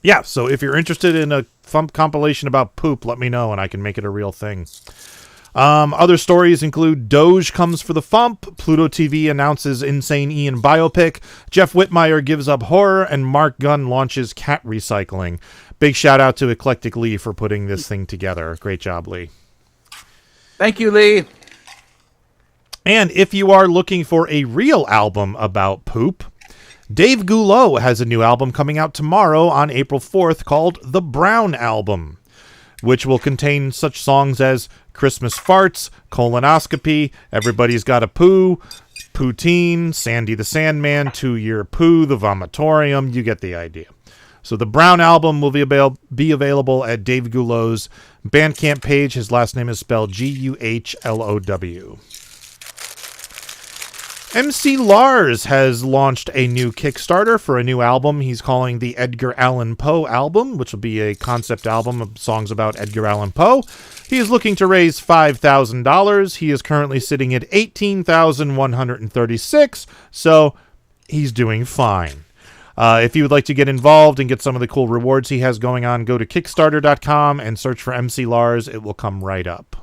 yeah, so if you're interested in a FuMP compilation about poop, let me know and I can make it a real thing. Other stories include Doge comes for the FuMP, Pluto TV announces Insane Ian biopic, Jeff Whitmire gives up horror, and Mark Gunn launches cat recycling. Big shout out to Eclectic Lee for putting this thing together. Great job, Lee. Thank you, Lee. And if you are looking for a real album about poop, Dave Guhlow has a new album coming out tomorrow on April 4th called The Brown Album, which will contain such songs as Christmas Farts, Colonoscopy, Everybody's Got a Poo, Poutine, Sandy the Sandman, 2-Year Poo, The Vomitorium. You get the idea. So the Brown Album will be available at Dave Guhlow's Bandcamp page. His last name is spelled Guhlow. MC Lars has launched a new Kickstarter for a new album he's calling the Edgar Allan Poe album, which will be a concept album of songs about Edgar Allan Poe. He is looking to raise $5,000. He is currently sitting at $18,136, so he's doing fine. If you would like to get involved and get some of the cool rewards he has going on, go to Kickstarter.com and search for MC Lars. It will come right up.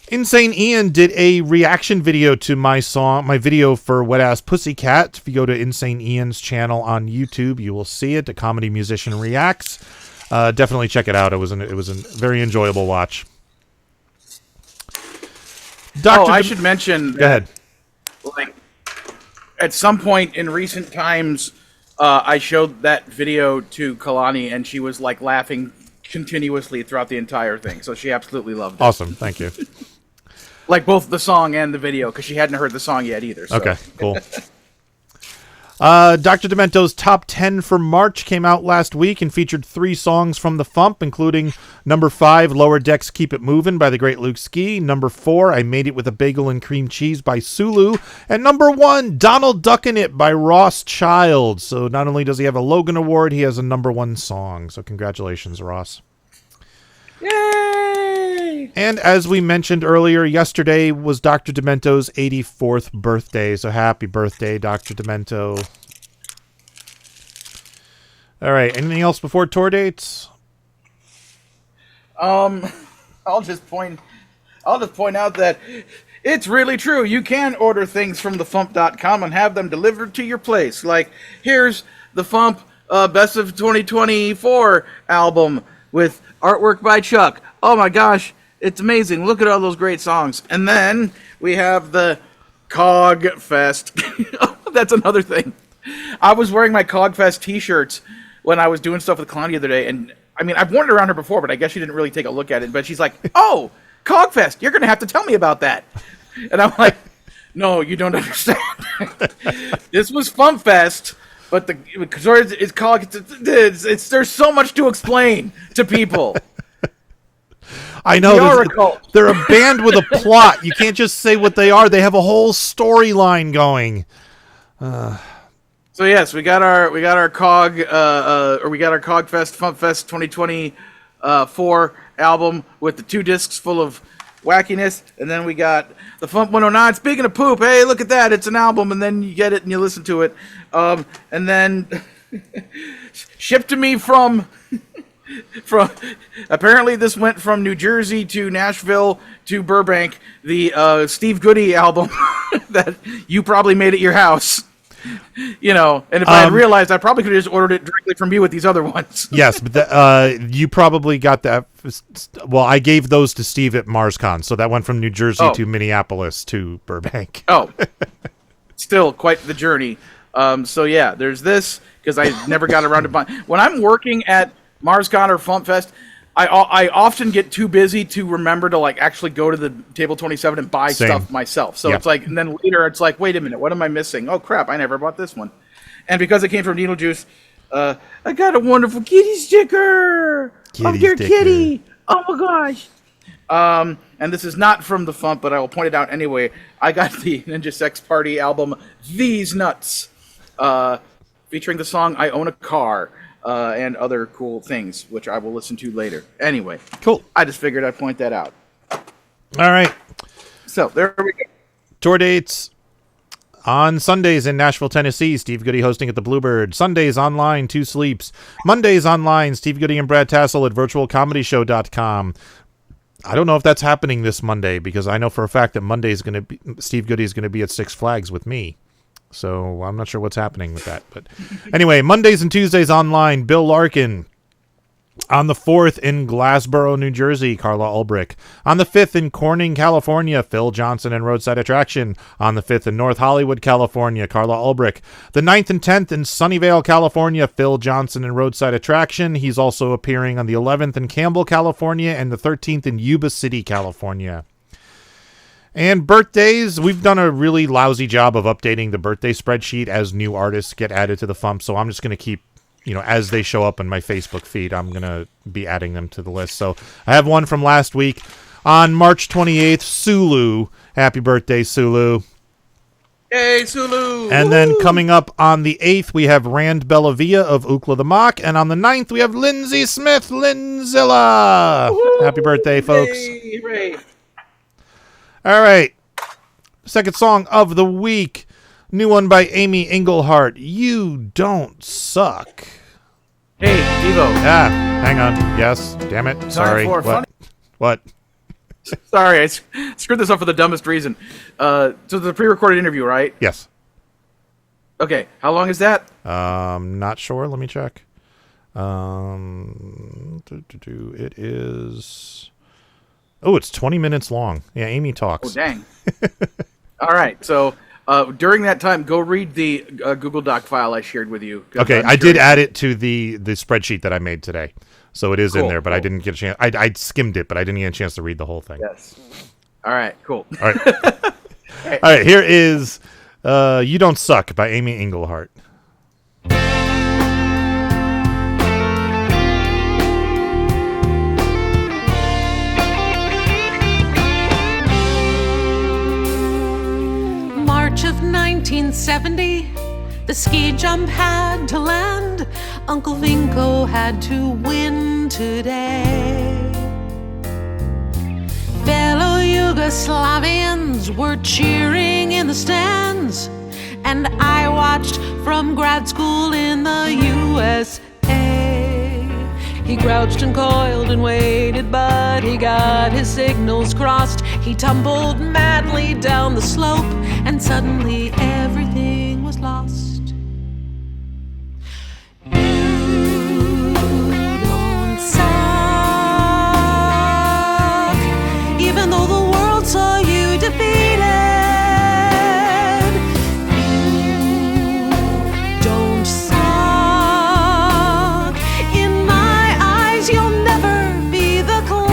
Insane Ian did a reaction video to my video for Wet Ass Pussycat. If you go to Insane Ian's channel on YouTube, you will see it. A comedy musician reacts. Definitely check it out. It was a very enjoyable watch. I should mention. Go ahead. Like, at some point in recent times, I showed that video to Kalani, and she was like laughing continuously throughout the entire thing. So she absolutely loved it. Awesome. Thank you. Like both the song and the video, because she hadn't heard the song yet either. So. Okay, cool. Dr. Demento's Top 10 for March came out last week and featured 3 songs from the FuMP, including number 5, Lower Decks Keep It Movin' by the great Luke Ski, number 4, I Made It With a Bagel and Cream Cheese by Sulu, and number 1, Donald Duckin' It by Ross Child. So not only does he have a Logan Award, he has a number 1 song. So congratulations, Ross. Yay! And as we mentioned earlier, yesterday was Dr. Demento's 84th birthday. So happy birthday, Dr. Demento. All right. Anything else before tour dates? I'll just point out that it's really true. You can order things from thefump.com and have them delivered to your place. Like, here's the FuMP Best of 2024 album with artwork by Chuck. Oh my gosh, it's amazing. Look at all those great songs. And then we have the Cog Fest. That's another thing. I was wearing my Cog Fest t-shirts when I was doing stuff with Kalani the other day, and I mean, I've worn it around her before, but I guess she didn't really take a look at it. But she's like, "Oh, Cog Fest, you're going to have to tell me about that." And I'm like, "No, you don't understand. This was FuMP Fest, but it's Cog. There's so much to explain to people." I know. They're a band with a plot. You can't just say what they are. They have a whole storyline going. So yes, we got our Cog Cog Fest FuMP Fest 2024 album with the 2 discs full of wackiness, and then we got the FuMP 109. Speaking of poop, hey, look at that! It's an album, and then you get it and you listen to it, and then shipped to me from apparently this went from New Jersey to Nashville to Burbank. The Steve Goody album that you probably made at your house. You know, and if I had realized, I probably could have just ordered it directly from you with these other ones. Yes, but you probably got that Well, I gave those to Steve at MarsCon, so that went from New Jersey to Minneapolis to Burbank. Oh, still quite the journey. So yeah, there's this because I never got around to buying. When I'm working at MarsCon or FuMPFest, I often get too busy to remember to like actually go to the Table 27 and buy stuff myself. So it's like, and then later it's like, wait a minute, what am I missing? Oh crap, I never bought this one. And because it came from Needle Juice, I got a wonderful kitty sticker. Dear kitty. Oh my gosh. And this is not from the FuMP, but I will point it out anyway. I got the Ninja Sex Party album, These Nuts, featuring the song I Own a Car, and other cool things, which I will listen to later. Anyway. Cool. I just figured I'd point that out. All right. So, there we go. Tour dates. On Sundays in Nashville, Tennessee, Steve Goody hosting at the Bluebird. Sundays online, 2 Sleeps. Mondays online, Steve Goody and Brad Tassel at virtualcomedyshow.com. I don't know if that's happening this Monday, because I know for a fact that Steve Goody is going to be at Six Flags with me. So I'm not sure what's happening with that. But anyway, Mondays and Tuesdays online, Bill Larkin. On the 4th in Glassboro, New Jersey, Carla Ulbrich. On the 5th in Corning, California, Phil Johnson and Roadside Attraction. On the 5th in North Hollywood, California, Carla Ulbrich. The 9th and 10th in Sunnyvale, California, Phil Johnson and Roadside Attraction. He's also appearing on the 11th in Campbell, California, and the 13th in Yuba City, California. And birthdays, we've done a really lousy job of updating the birthday spreadsheet as new artists get added to the FuMP, so I'm just going to keep, as they show up on my Facebook feed, I'm going to be adding them to the list. So I have one from last week. On March 28th, Sulu. Happy birthday, Sulu. Yay, Sulu! And then coming up on the 8th, we have Rand Bellavia of Ookla the Mock. And on the 9th, we have Lindsay Smith, Linzilla. Happy birthday, folks. Yay, hooray. All right. Second song of the week. New one by Amy Engelhardt. You Don't Suck. Hey, Devo. Hang on. Yes. Damn it. Sorry. What? Sorry, I screwed this up for the dumbest reason. So the pre-recorded interview, right? Yes. Okay. How long is that? Not sure. Let me check. It is... Oh, it's 20 minutes long. Yeah, Amy talks. Oh, dang. All right. So during that time, go read the Google Doc file I shared with you. Okay, I did add it to the spreadsheet that I made today. So it is in there, but I didn't get a chance. I skimmed it, but I didn't get a chance to read the whole thing. Yes. All right, cool. All right. All right, here is You Don't Suck by Amy Engelhardt. March of 1970, the ski jump had to land. Uncle Vinko had to win today. Fellow Yugoslavians were cheering in the stands, and I watched from grad school in the USA. He crouched and coiled and waited, but he got his signals crossed. He tumbled madly down the slope, and suddenly everything was lost. You don't suck, even though the world saw you defeated. You don't suck. In my eyes, you'll never be the clown.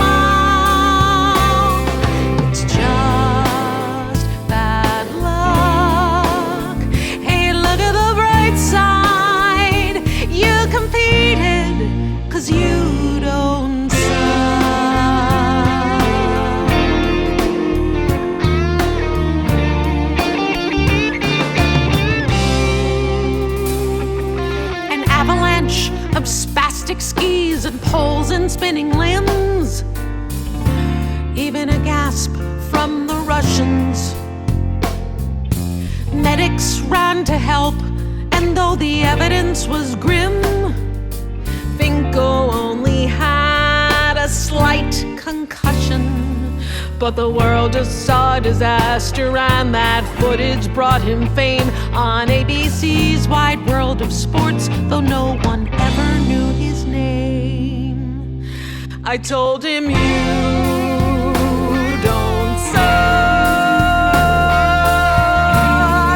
It's just bad luck. Hey, look at the bright side. You competed 'cause you don't suck. An avalanche of spastic skis and poles and spinning limbs. Even a gasp from the Russians. Medics ran to help, and though the evidence was grim, Vinko only had a slight concussion. But the world just saw a disaster, and that footage brought him fame on ABC's Wide World of Sports, though no one ever knew his name. I told him you don't suck.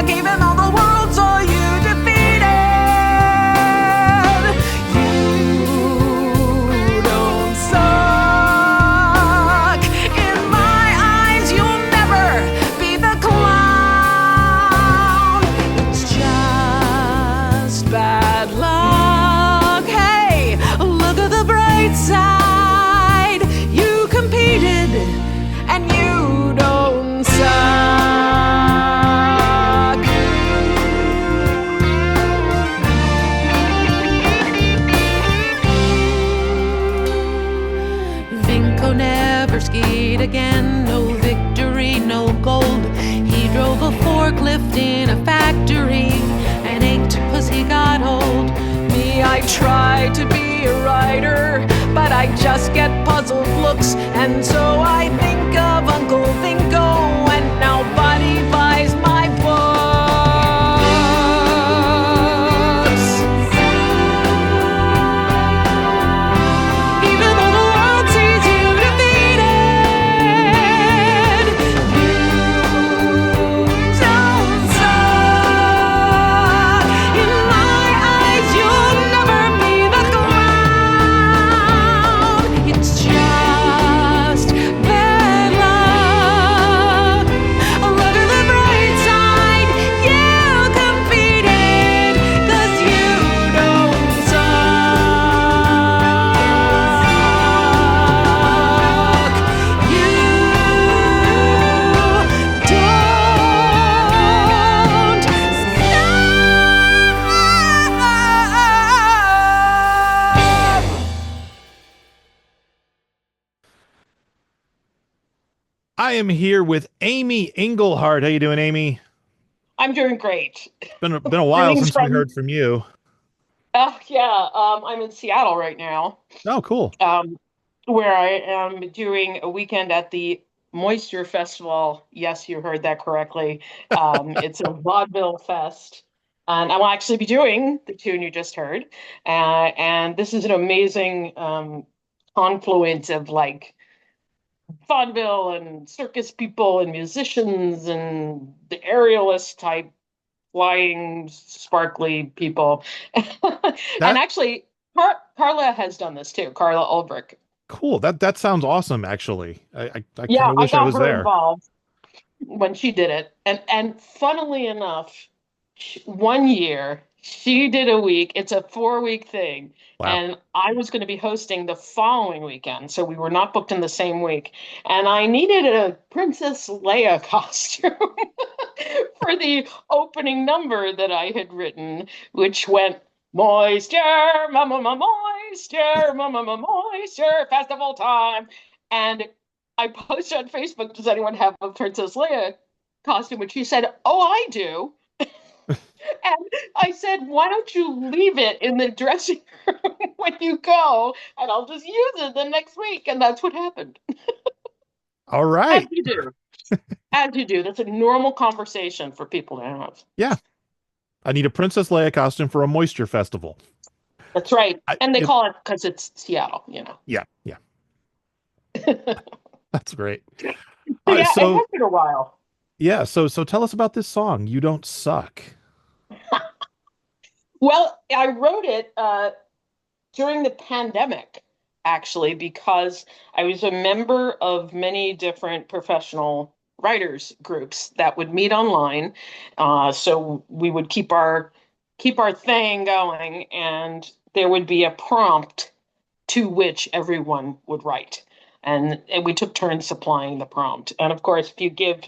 Even though the world saw you defeated, you don't suck. In my eyes, you'll never be the clown. It's just bad luck. Hey, look at the bright side. You competed and you don't suck. Vinko never skied again. No victory, no gold. He drove a forklift in a factory and ached 'cause he got old. Me, I try to be a writer, but I just get puzzled looks, and so I think of Uncle Vinko, and nobody buys my books. Even though the world sees you defeated, you don't suck. In my eyes, you'll never be the clown. It's just bad luck. Look at the bright side. You competed 'cause you don't suck. You don't suck. I am here with Amy Engelhardt. How you doing, Amy? I'm doing great. Been a while Greetings since we from- heard from you. Yeah, I'm in Seattle right now, Oh, cool. where I am doing a weekend at the Moisture Festival. Yes, you heard that correctly. It's a vaudeville fest. And I will actually be doing the tune you just heard. And this is an amazing confluence of like vaudeville and circus people and musicians and the aerialist type flying sparkly people. And actually Carla has done this too, Carla Ulbrich. Cool. That sounds awesome, actually. I kind Yeah, of wish I got was her there. involved when she did it. And funnily enough, one year she did a week. It's a 4-week thing. Wow. And I was going to be hosting the following weekend. So we were not booked in the same week. And I needed a Princess Leia costume for the opening number that I had written, which went, moisture, moisture, moisture, festival time. And I posted on Facebook, does anyone have a Princess Leia costume? And she said, oh, I do. And I said, why don't you leave it in the dressing room when you go, and I'll just use it the next week. And that's what happened. All right. As you do. As you do. That's a normal conversation for people to have. Yeah. I need a Princess Leia costume for a moisture festival. That's right. And they call it because it's Seattle, you know. Yeah. That's great. Yeah, it has been a while. Yeah, so tell us about this song, You Don't Suck. Well, I wrote it during the pandemic, actually, because I was a member of many different professional writers groups that would meet online. So we would keep our thing going, and there would be a prompt to which everyone would write. And we took turns supplying the prompt. And of course, if you give,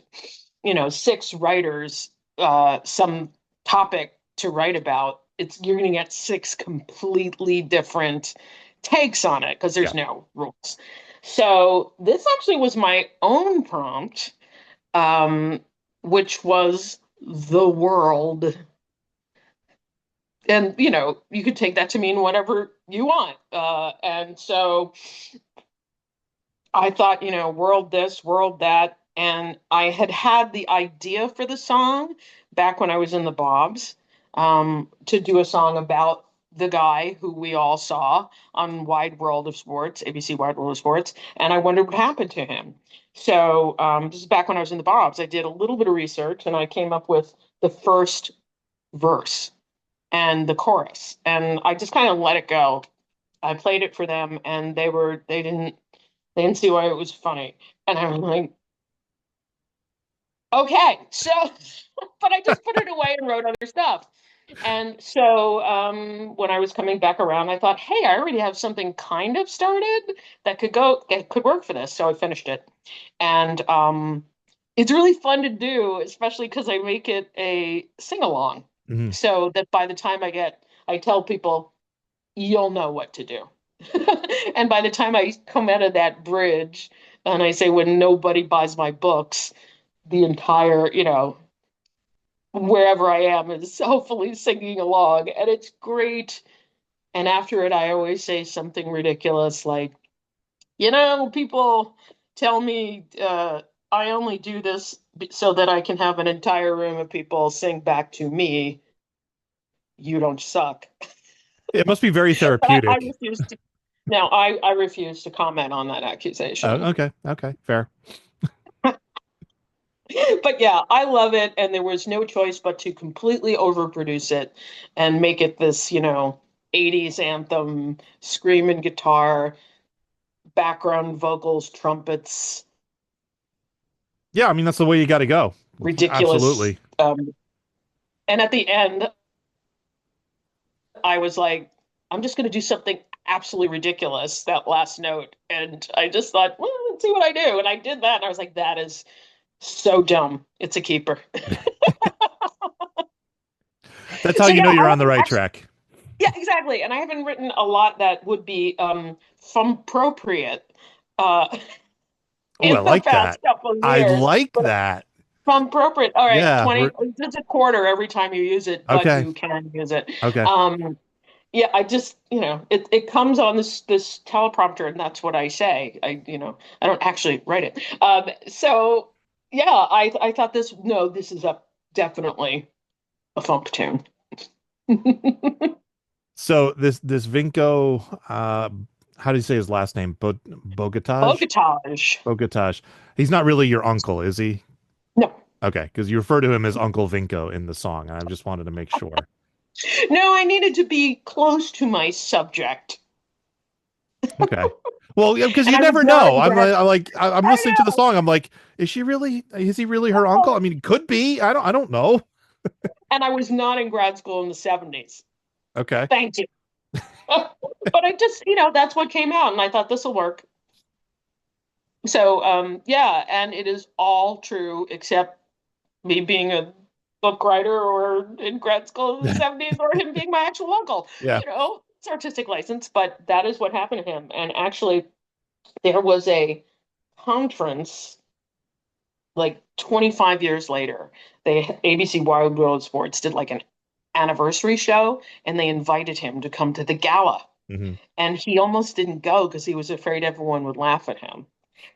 6 writers some topic to write about, you're going to get 6 completely different takes on it because there's no rules. So this actually was my own prompt, which was the world. And, you could take that to mean whatever you want. And so I thought, world this, world that. And I had the idea for the song back when I was in the Bobs, to do a song about the guy who we all saw on Wide World of Sports, ABC Wide World of Sports, and I wondered what happened to him. So this is back when I was in the Bobs. I did a little bit of research and I came up with the first verse and the chorus, and I just kind of let it go. I played it for them, and they didn't see why it was funny, and I was like, okay, so, but I just put it away and wrote other stuff. And so when I was coming back around, I thought, hey, I already have something kind of started that could work for this. So I finished it. And it's really fun to do, especially because I make it a sing-along. Mm-hmm. So that by the time I tell people, you'll know what to do. And by the time I come out of that bridge and I say, when nobody buys my books, the entire, wherever I am is hopefully singing along, and it's great. And after it, I always say something ridiculous like, people tell me I only do this so that I can have an entire room of people sing back to me. You don't suck. It must be very therapeutic. I refuse to comment on that accusation. Okay, fair. But yeah, I love it, and there was no choice but to completely overproduce it and make it this, 80s anthem, screaming guitar, background vocals, trumpets. Yeah, I mean, that's the way you got to go. Ridiculous. Absolutely. And at the end, I was like, I'm just going to do something absolutely ridiculous, that last note. And I just thought, well, let's see what I do. And I did that, and I was like, that is so dumb. It's a keeper. That's how you know you're on the right track. Yeah, exactly. And I haven't written a lot that would be FuMPropriate. I like that. I like that. FuMPropriate. All right, yeah, 20. It's a quarter every time you use it, but you can use it. Okay. Yeah, I just, it comes on this teleprompter, and that's what I say. I don't actually write it. So yeah, I thought this is definitely a FuMP tune. So this Vinko, how do you say his last name? Bogataj? Bogataj. He's not really your uncle, is he? No. Okay, because you refer to him as Uncle Vinko in the song, and I just wanted to make sure. No, I needed to be close to my subject. Okay. Well, because you never know. I'm listening to the song. I'm like, is he really her uncle? I mean, it could be. I don't know. And I was not in grad school in the 70s. Okay. Thank you. But I just, that's what came out, and I thought this will work. So, yeah, and it is all true except me being a book writer or in grad school in the 70s or him being my actual uncle. Yeah. It's artistic license, but that is what happened to him. And actually, there was a conference like 25 years later. ABC Wide World of Sports did like an anniversary show, and they invited him to come to the gala. Mm-hmm. And he almost didn't go because he was afraid everyone would laugh at him.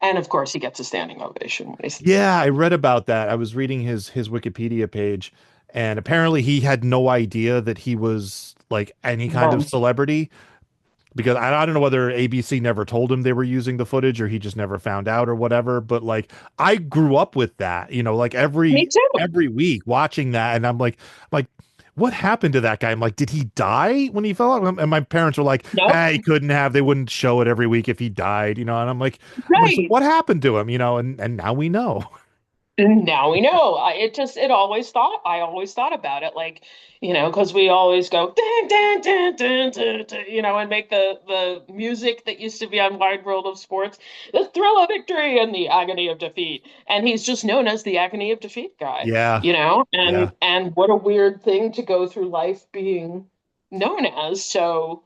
And of course, he gets a standing ovation. Yeah, I read about that. I was reading his Wikipedia page, and apparently he had no idea that he was like any kind of celebrity, because I don't know whether ABC never told him they were using the footage or he just never found out or whatever. But like, I grew up with that, like every week watching that, and I'm like, what happened to that guy? I'm like, did he die when he fell out? And my parents were like, he couldn't have. They wouldn't show it every week if he died, and I'm like, so what happened to him? And now we know. Now we know. I always thought about it, like, because we always go dun, dun, dun, dun, dun, dun, and make the music that used to be on Wide World of Sports, the thrill of victory and the agony of defeat. And he's just known as the agony of defeat guy. Yeah. And what a weird thing to go through life being known as. So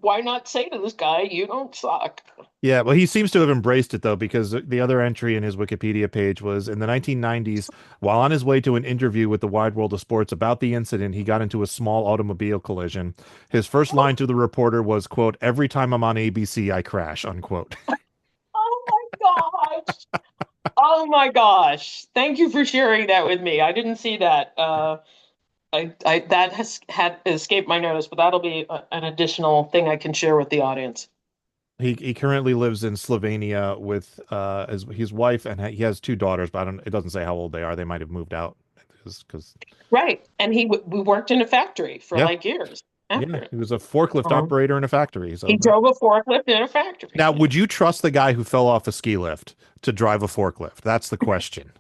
why not say to this guy, you don't suck? Yeah, well, he seems to have embraced it, though, because the other entry in his Wikipedia page was in the 1990s, while on his way to an interview with the Wide World of Sports about the incident, he got into a small automobile collision. His first line to the reporter was, quote, "Every time I'm on ABC, I crash," unquote. Oh, my gosh. Oh, my gosh. Thank you for sharing that with me. I didn't see that. that has had escaped my notice, but that'll be an additional thing I can share with the audience. He currently lives in Slovenia with his wife, and he has 2 daughters, but it doesn't say how old they are. They might have moved out because Right, and we worked in a factory for like years. Yeah, he was a forklift operator in a factory. So he drove a forklift in a factory. Now, would you trust the guy who fell off a ski lift to drive a forklift? That's the question.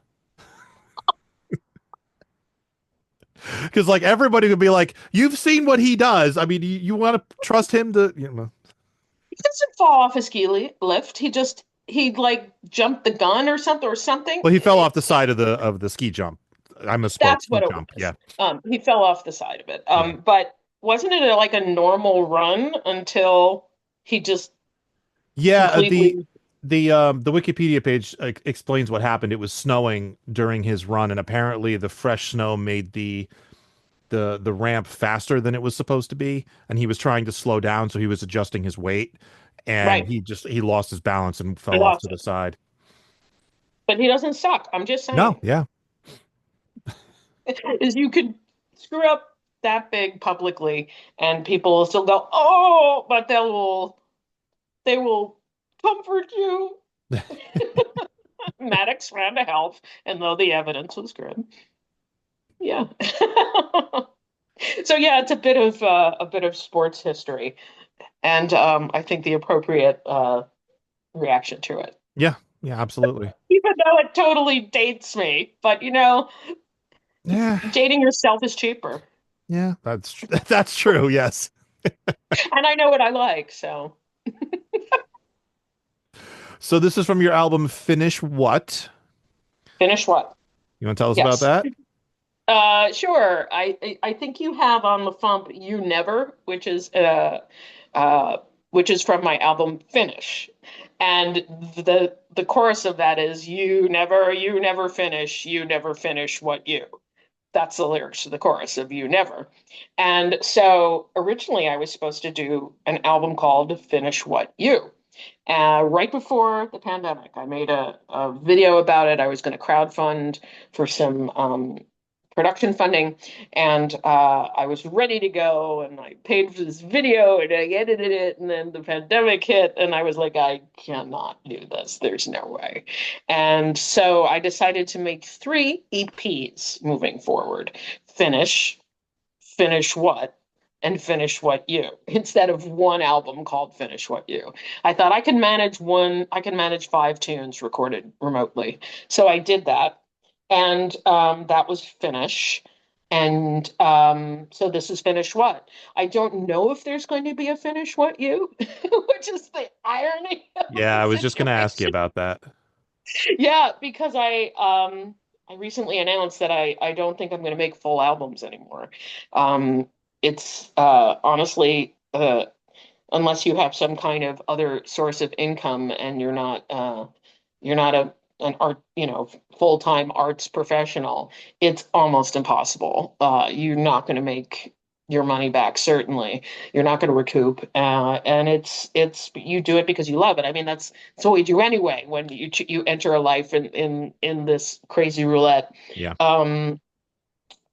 Because like everybody would be like, "You've seen what he does. I mean, you want to trust him to?" He doesn't fall off a ski lift. He like jumped the gun or something. Well, he fell off the side of the ski jump. I misspoke. That's what it jump. was. Yeah. He fell off the side of it. But wasn't it like a normal run until he just completely... the Wikipedia page explains what happened. It was snowing during his run, and apparently the fresh snow made the ramp faster than it was supposed to be, and he was trying to slow down, so he was adjusting his weight, and he lost his balance and fell off to the side. But he doesn't suck. I'm just saying. No, yeah. Is you could screw up that big publicly, and people will still go, "Oh," but they will comfort you. Maddox ran to help, and though the evidence was good, yeah. So yeah, it's a bit of sports history, and I think the appropriate reaction to it. Yeah, absolutely. Even though it totally dates me, but dating yourself is cheaper. Yeah, that's true. Yes. And I know what I like, so. So this is from your album Finish What? Finish What? You want to tell us about that? Sure. I think you have on the FuMP You Never, which is from my album Finish. And the chorus of that is you never finish what you. That's the lyrics to the chorus of You Never. And so originally I was supposed to do an album called Finish What You. Right before the pandemic, I made a video about it. I was going to crowdfund for some production funding, and I was ready to go, and I paid for this video, and I edited it, and then the pandemic hit, and I was like, I cannot do this. There's no way. And so I decided to make 3 EPs moving forward. Finish What, and Finish What You, instead of one album called Finish What You. I thought I could manage 5 tunes recorded remotely. So I did that. And that was Finish. And so this is Finish What. I don't know if there's going to be a Finish What You, which is the irony. Yeah, I was just going to ask you about that. Yeah, because I recently announced that I don't think I'm going to make full albums anymore. It's honestly, unless you have some kind of other source of income and you're not an art, full-time arts professional, it's almost impossible. You're not going to make your money back. Certainly, you're not going to recoup. And it's you do it because you love it. I mean, that's what we do anyway. When you enter a life in this crazy roulette. Yeah.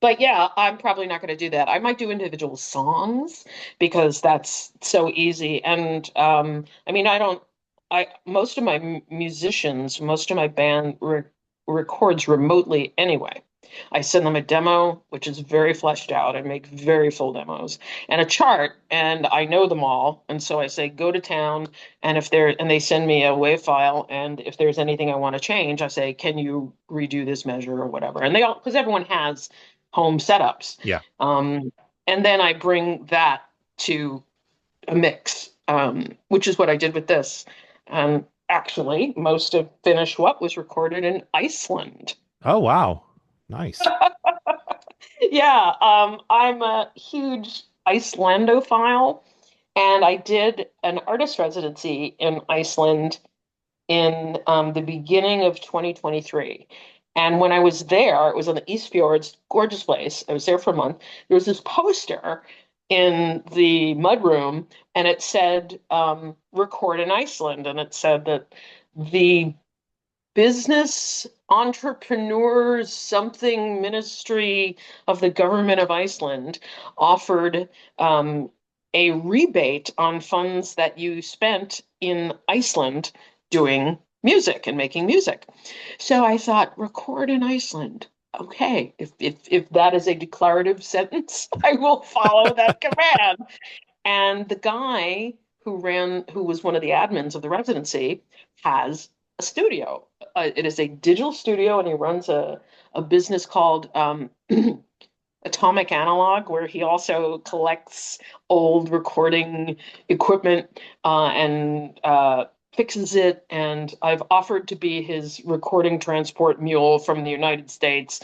But yeah, I'm probably not going to do that. I might do individual songs because that's so easy. And I mean, most of my musicians, most of my band records remotely anyway. I send them a demo, which is very fleshed out. I make very full demos and a chart, and I know them all. And so I say, go to town. And they send me a WAV file. And if there's anything I want to change, I say, can you redo this measure or whatever? And because everyone has home setups. Yeah. And then I bring that to a mix, which is what I did with this. Actually, most of Finish What was recorded in Iceland. Oh, wow. Nice. Yeah, I'm a huge Icelandophile, and I did an artist residency in Iceland in the beginning of 2023. And when I was there, it was on the East Fjords, gorgeous place. I was there for a month. There was this poster in the mudroom, and it said, record in Iceland. And it said that the business entrepreneurs something ministry of the government of Iceland offered a rebate on funds that you spent in Iceland doing music and making music. So I thought, record in Iceland. Okay, if that is a declarative sentence, I will follow that command. And the guy who was one of the admins of the residency, has a studio. It is a digital studio, and he runs a business called Atomic Analog, where he also collects old recording equipment and fixes it. And I've offered to be his recording transport mule from the United States.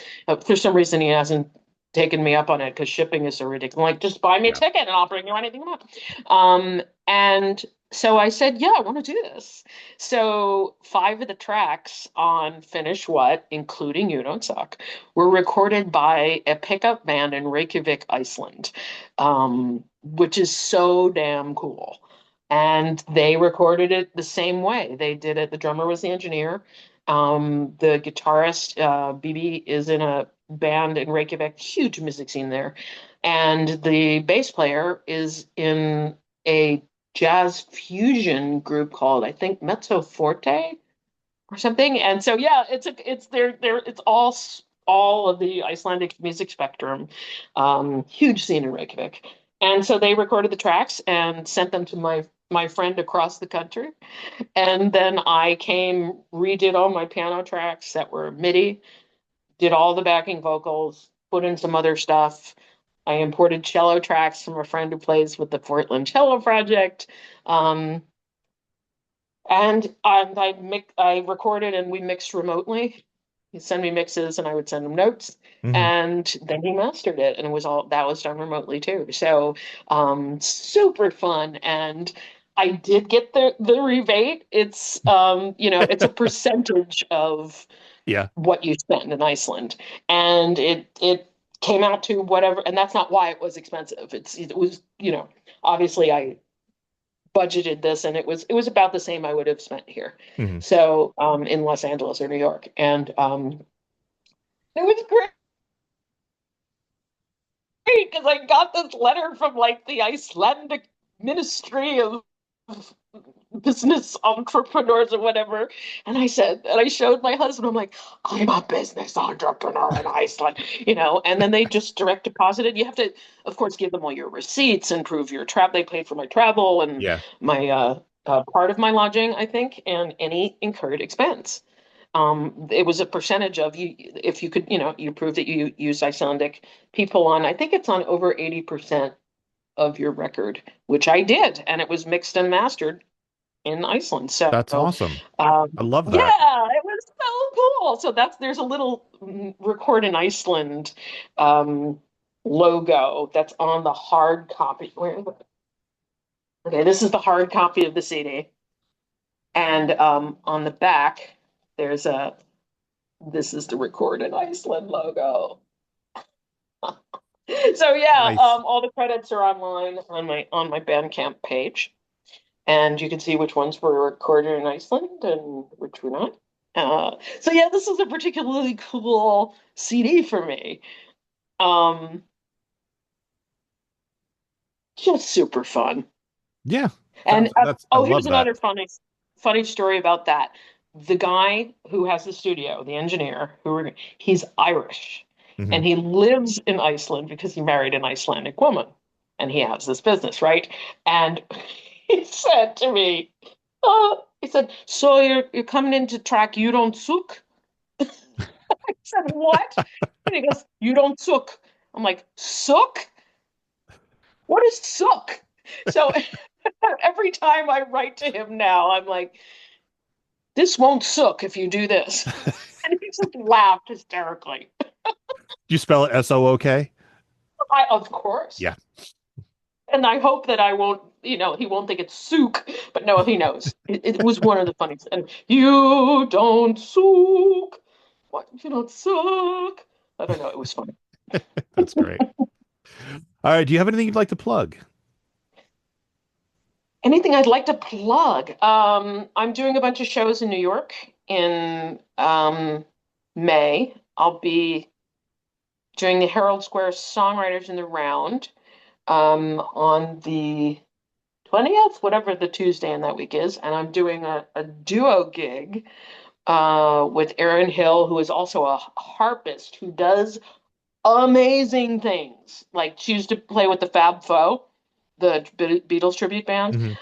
For some reason, he hasn't taken me up on it because shipping is so ridiculous. I'm like, just buy me a ticket and I'll bring you anything you want. And so I said, yeah, I want to do this. So 5 of the tracks on Finish What, including You Don't Suck, were recorded by a pickup band in Reykjavik, Iceland, which is so damn cool. And they recorded it the same way. They did it. The drummer was the engineer. The guitarist, BB, is in a band in Reykjavik, huge music scene there. And the bass player is in a jazz fusion group called, I think, Mezzo Forte or something. And so, yeah, it's all of the Icelandic music spectrum. Huge scene in Reykjavik. And so they recorded the tracks and sent them to my friend across the country. And then I redid all my piano tracks that were MIDI, did all the backing vocals, put in some other stuff. I imported cello tracks from a friend who plays with the Portland Cello Project. And I recorded and we mixed remotely. He'd send me mixes and I would send him notes. Mm-hmm. And then he mastered it, and that was done remotely too. So super fun. And I did get the rebate. It's it's a percentage of what you spend in Iceland. And it came out to whatever, and that's not why it was expensive. It was, obviously I budgeted this, and it was about the same I would have spent here. Mm-hmm. So in Los Angeles or New York. And it was great because I got this letter from the Icelandic Ministry of Business Entrepreneurs or whatever. And I showed my husband, I'm like, I'm a business entrepreneur in Iceland, and then they just direct deposited. You have to, of course, give them all your receipts and prove your travel. They paid for my travel and my part of my lodging, I think, and any incurred expense. It was a percentage of you, if you could, you prove that you use Icelandic people on, I think it's on over 80% of your record, which I did, and it was mixed and mastered in Iceland. So that's awesome. I love that. Yeah, it was so cool. So there's a little Record in Iceland logo that's on the hard copy. Okay, this is the hard copy of the CD, and on the back this is the Record in Iceland logo. So yeah, nice. All the credits are online on my Bandcamp page, and you can see which ones were recorded in Iceland and which were not. So yeah, this is a particularly cool CD for me. Just super fun. Yeah. And here's another funny story about that. The guy who has the studio, the engineer, he's Irish. Mm-hmm. And he lives in Iceland because he married an Icelandic woman, and he has this business, right? And he said to me, so you're coming in to track You Don't Suck? I said, what? And he goes, You Don't Suck. I'm like, suck? What is suck? So every time I write to him now, I'm like, this won't suck if you do this. And he just laughed hysterically. You spell it S-O-O-K? Of course. Yeah. And I hope that I won't, he won't think it's souk, but no, he knows. It was one of the funniest. And you don't souk. What? You don't suck. I don't know. It was funny. That's great. All right. Do you have anything you'd like to plug? Anything I'd like to plug? I'm doing a bunch of shows in New York in May, I'll be doing the Herald Square Songwriters in the Round on the 20th, whatever the Tuesday in that week is, and I'm doing a duo gig with Erin Hill, who is also a harpist who does amazing things. Like she used to play with the Fab Four, the Beatles tribute band.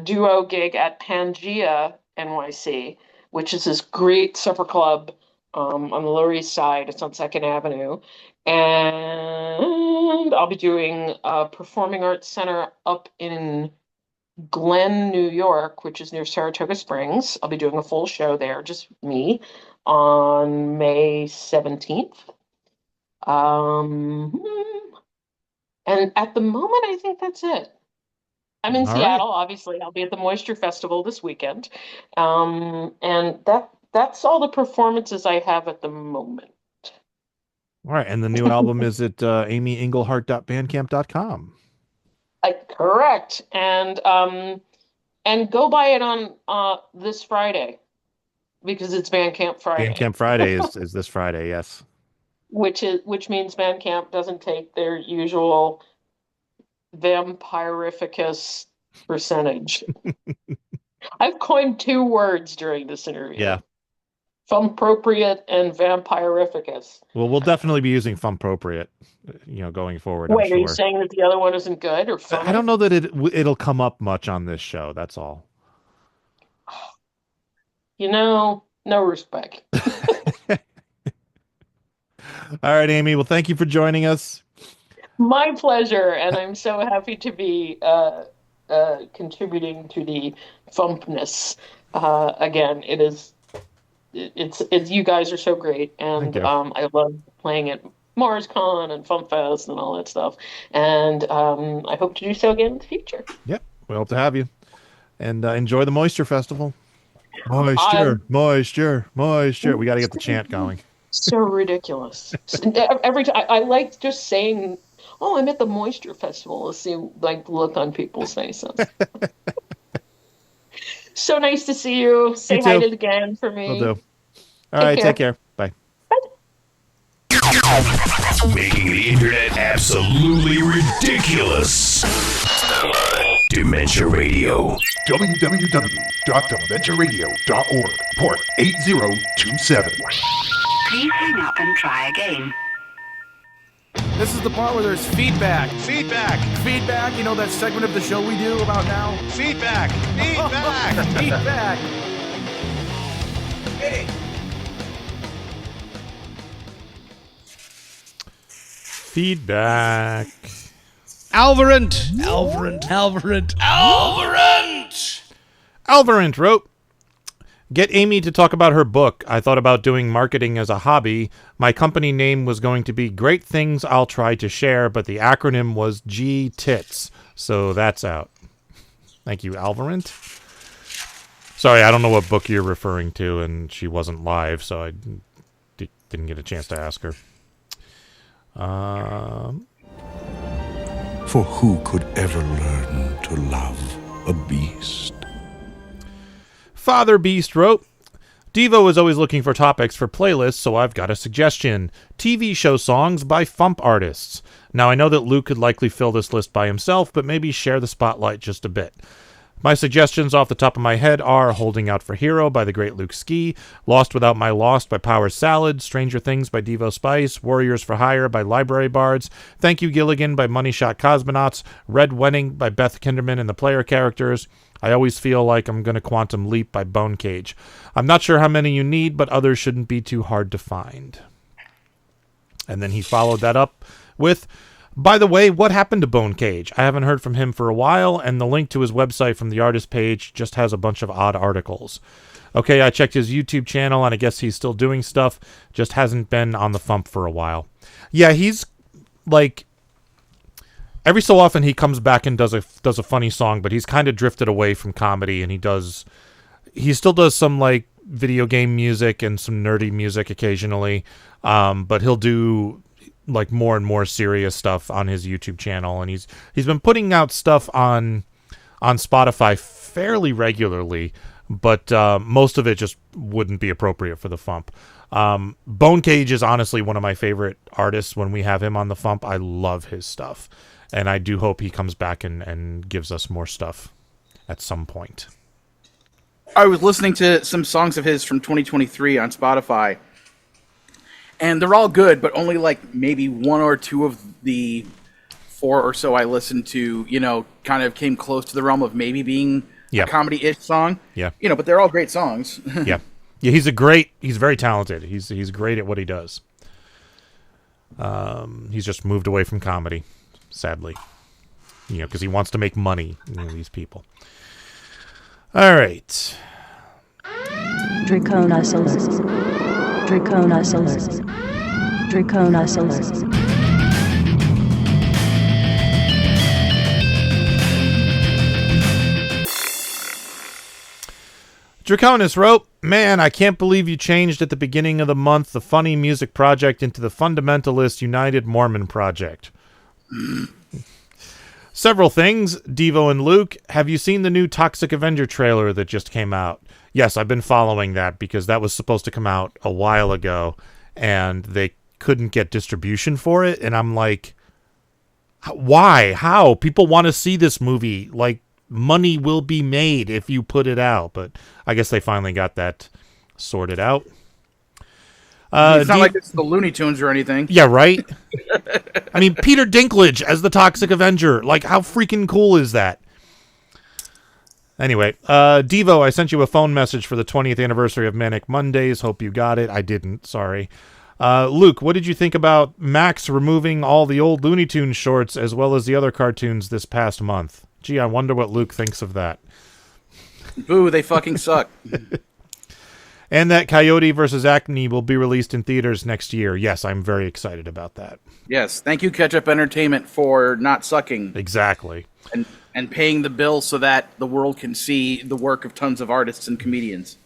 Duo gig at Pangea NYC, which is this great supper club on the Lower East Side. It's on 2nd Avenue. And I'll be doing a Performing Arts Center up in Glen, New York, which is near Saratoga Springs. I'll be doing a full show there, just me, on May 17th. And at the moment, I think that's it. I'm in Seattle, obviously. I'll be at the Moisture Festival this weekend. And that's all the performances I have at the moment. All right. And the new album is at amyengelhardt.bandcamp.com. Correct. And go buy it on this Friday, because it's Bandcamp Friday. Bandcamp Friday is this Friday, yes. Which means Bandcamp doesn't take their usual vampirificus percentage. I've coined 2 words during this interview. Yeah. FuMPropriate and vampirificus. Well, we'll definitely be using FuMPropriate, going forward. Wait, I'm sure. Are you saying that the other one isn't good or funny? I don't know that it'll come up much on this show. That's all. No respect. All right, Amy. Well, thank you for joining us. My pleasure, and I'm so happy to be contributing to the FuMPness. Again, it's you guys are so great, and I love playing at MarsCon and FuMPFest and all that stuff. And I hope to do so again in the future. Yep, we hope to have you. And enjoy the Moisture Festival. Moisture. We got to get the chant going. So ridiculous. Every time I like just saying, "Oh, I'm at the Moisture Festival," to see the look on people's faces. So nice to see you. Say hi to it again for me. Will do. All right, take care. Bye. Making the internet absolutely ridiculous. Dementia Radio. www.dementiaradio.org. Port 8027. Please hang up and try again. This is the part where there's feedback. Feedback. You know that segment of the show we do about now? Feedback. Feedback. Hey. Feedback. Alvarant wrote, "Get Amy to talk about her book. I thought about doing marketing as a hobby. My company name was going to be Great Things I'll Try to Share, but the acronym was G-TITS. So that's out." Thank you, Alvarant. Sorry, I don't know what book you're referring to, and she wasn't live, so I didn't get a chance to ask her. For who could ever learn to love a beast? Father Beast wrote, "Devo is always looking for topics for playlists, so I've got a suggestion. TV show songs by FuMP artists. Now, I know that Luke could likely fill this list by himself, but maybe share the spotlight just a bit. My suggestions off the top of my head are Holding Out for Hero by the great Luke Ski, Lost Without My Lost by Power Salad, Stranger Things by Devo Spice, Warriors for Hire by Library Bards, Thank You Gilligan by Money Shot Cosmonauts, Red Wedding by Beth Kinderman and the Player Characters, I Always Feel Like I'm Gonna Quantum Leap by Bone Cage. I'm not sure how many you need, but others shouldn't be too hard to find." And then he followed that up with, "By the way, what happened to Bone Cage? I haven't heard from him for a while, and the link to his website from the artist page just has a bunch of odd articles." Okay, I checked his YouTube channel, and I guess he's still doing stuff, just hasn't been on the FuMP for a while. Yeah, he's, every so often he comes back and does a funny song, but he's kind of drifted away from comedy, and he still does some, video game music and some nerdy music occasionally, but he'll do more and more serious stuff on his YouTube channel, and he's been putting out stuff on Spotify fairly regularly, but most of it just wouldn't be appropriate for the FuMP. Bone Cage is honestly one of my favorite artists when we have him on the FuMP. I love his stuff, and I do hope he comes back and gives us more stuff at some point. I was listening to some songs of his from 2023 on Spotify, and they're all good, but only like maybe one or two of the 4 or so I listened to, kind of came close to the realm of maybe being a comedy-ish song. Yeah. But they're all great songs. Yeah. Yeah, he's very talented. He's great at what he does. He's just moved away from comedy, sadly. Because he wants to make money, these people. All right. Draconis alert. Draconis alert. Draconis alert. Draconis wrote, "Man, I can't believe you changed at the beginning of the month the Funny Music Project into the Fundamentalist United Mormon Project." Several things. Devo and Luke, have you seen the new Toxic Avenger trailer that just came out? Yes, I've been following that because that was supposed to come out a while ago and they couldn't get distribution for it. And I'm like, why? How? People want to see this movie. Like, money will be made if you put it out. But I guess they finally got that sorted out. It's not like it's the Looney Tunes or anything. Yeah, right? I mean, Peter Dinklage as the Toxic Avenger. Like, how freaking cool is that? Anyway, Devo, I sent you a phone message for the 20th anniversary of Manic Mondays. Hope you got it. I didn't. Sorry. Luke, what did you think about Max removing all the old Looney Tunes shorts as well as the other cartoons this past month? Gee, I wonder what Luke thinks of that. Boo, they fucking suck. And that Coyote vs. Acme will be released in theaters next year. Yes, I'm very excited about that. Yes, thank you, Ketchup Entertainment, for not sucking. Exactly. And paying the bill so that the world can see the work of tons of artists and comedians.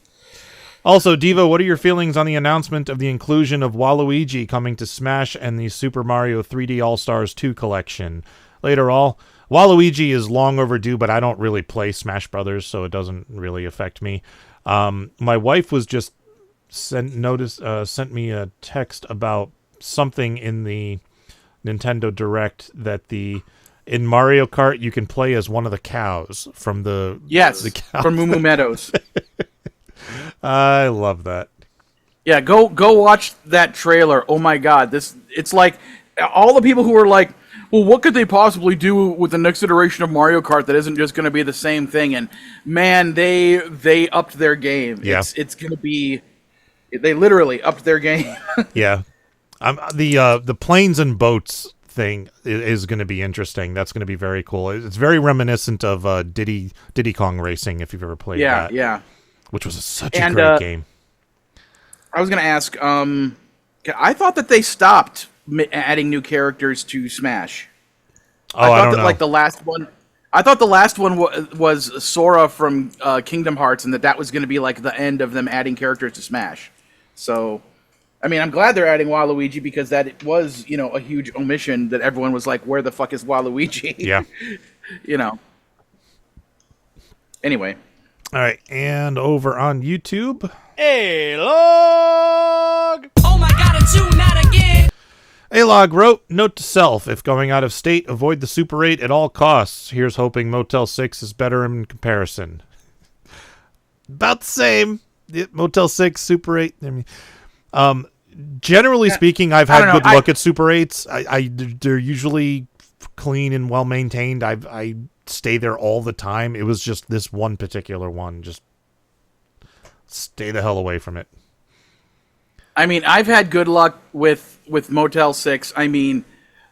Also, Devo, what are your feelings on the announcement of the inclusion of Waluigi coming to Smash and the Super Mario 3D All-Stars 2 collection? Later all, Waluigi is long overdue, but I don't really play Smash Brothers, so it doesn't really affect me. My wife was just sent me a text about something in the Nintendo Direct that in Mario Kart you can play as one of the cows from the from Moo Moo Meadows. I love that. Yeah, go watch that trailer. Oh my god, it's like all the people who are like, well, what could they possibly do with the next iteration of Mario Kart that isn't just going to be the same thing? And man, they upped their game. Yeah. It's going to be, they literally upped their game. Yeah. The planes and boats thing is going to be interesting. That's going to be very cool. It's very reminiscent of Diddy Kong Racing, if you've ever played that. Yeah. Which was such a great game. I was going to ask, I thought that they stopped adding new characters to Smash. I don't know. Like the last one, I thought the last one was Sora from Kingdom Hearts, and that was going to be like the end of them adding characters to Smash. So, I mean, I'm glad they're adding Waluigi because it was, a huge omission that everyone was like, "Where the fuck is Waluigi?" Yeah. Anyway. All right, and over on YouTube. Hey, log! Oh my god, it's you, not again! A-Log wrote, note to self, if going out of state, avoid the Super 8 at all costs. Here's hoping Motel 6 is better in comparison. About the same. Motel 6, Super 8. I mean, generally speaking, I've had good luck at Super 8s. They're usually clean and well-maintained. I stay there all the time. It was just this one particular one. Just stay the hell away from it. I mean, I've had good luck with Motel 6. I mean,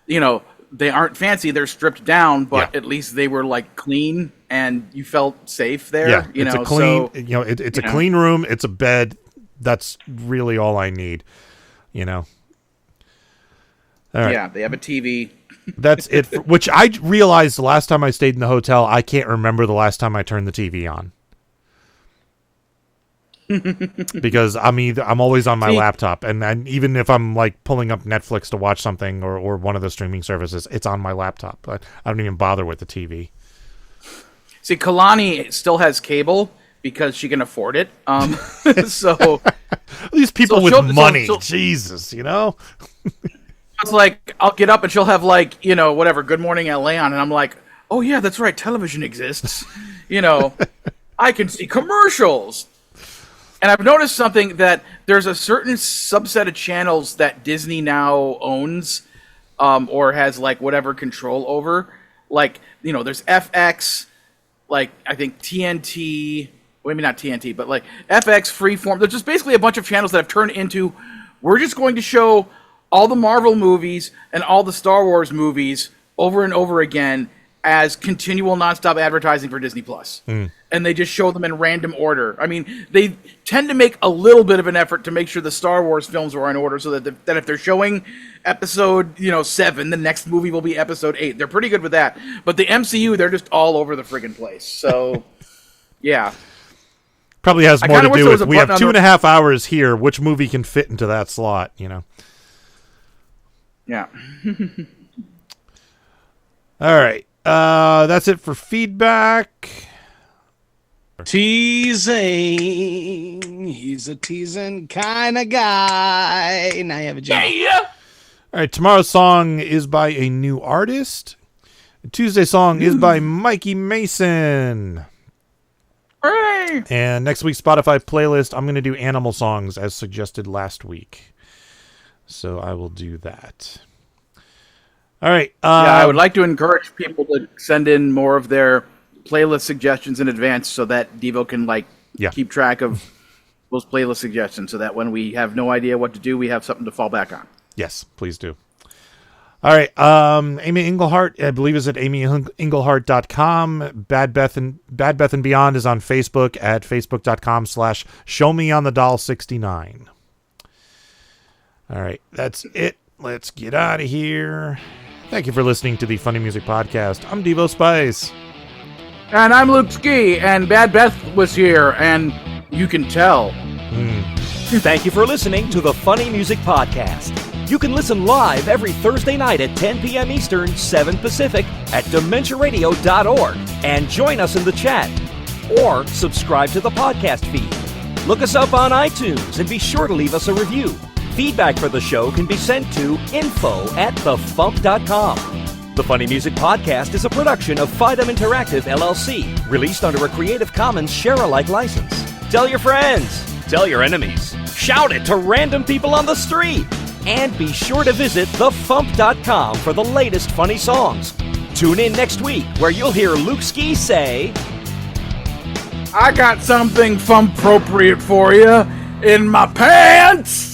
they aren't fancy. They're stripped down, but at least they were like clean and you felt safe there. Yeah, it's a clean, it's a clean room. It's a bed. That's really all I need, All right. Yeah, they have a TV. That's it. Which I realized the last time I stayed in the hotel, I can't remember the last time I turned the TV on. Because I'm always on my laptop, and even if I'm like pulling up Netflix to watch something or one of the streaming services, it's on my laptop. But I don't even bother with the TV. See, Kalani still has cable, because she can afford it. So these people so with money, Jesus, you know. It's like I'll get up and she'll have like whatever Good Morning LA on, and I'm like, oh yeah, that's right, television exists. I can see commercials. And I've noticed something, that there's a certain subset of channels that Disney now owns, or has like whatever control over. Like, there's FX, like I think TNT, well, maybe not TNT, but like FX, Freeform. There's just basically a bunch of channels that have turned into, we're just going to show all the Marvel movies and all the Star Wars movies over and over again as continual nonstop advertising for Disney Plus. And they just show them in random order. I mean, they tend to make a little bit of an effort to make sure the Star Wars films are in order, so that if they're showing episode 7, the next movie will be episode 8. They're pretty good with that. But the MCU, they're just all over the friggin' place. So, yeah. Probably has more to do with, we have 2.5 hours here. Which movie can fit into that slot, Yeah. All right. That's it for feedback. Teasing. He's a teasing kind of guy. Now you have a job. Yeah. All right. Tomorrow's song is by a new artist. Tuesday's song is by Mikey Mason. Hooray! And next week's Spotify playlist, I'm going to do animal songs as suggested last week. So I will do that. All right. I would like to encourage people to send in more of their playlist suggestions in advance, so that Devo can keep track of those playlist suggestions, so that when we have no idea what to do, we have something to fall back on. Yes, please do. All right. Amy Engelhardt, I believe, is at amyengelhardt.com. Bad Beth and Beyond is on Facebook at facebook.com/showmeonthedoll69. All right. That's it. Let's get out of here. Thank you for listening to the Funny Music Podcast. I'm Devo Spice. And I'm Luke Ski, and Bad Beth was here, and you can tell. Thank you for listening to the Funny Music Podcast. You can listen live every Thursday night at 10 p.m. Eastern, 7 Pacific at DementiaRadio.org, and join us in the chat. Or subscribe to the podcast feed. Look us up on iTunes and be sure to leave us a review. Feedback for the show can be sent to info@thefump.com. The Funny Music Podcast is a production of Fidem Interactive, LLC, released under a Creative Commons share-alike license. Tell your friends, tell your enemies, shout it to random people on the street, and be sure to visit thefump.com for the latest funny songs. Tune in next week where you'll hear Luke Ski say, I got something fun-appropriate for you in my pants!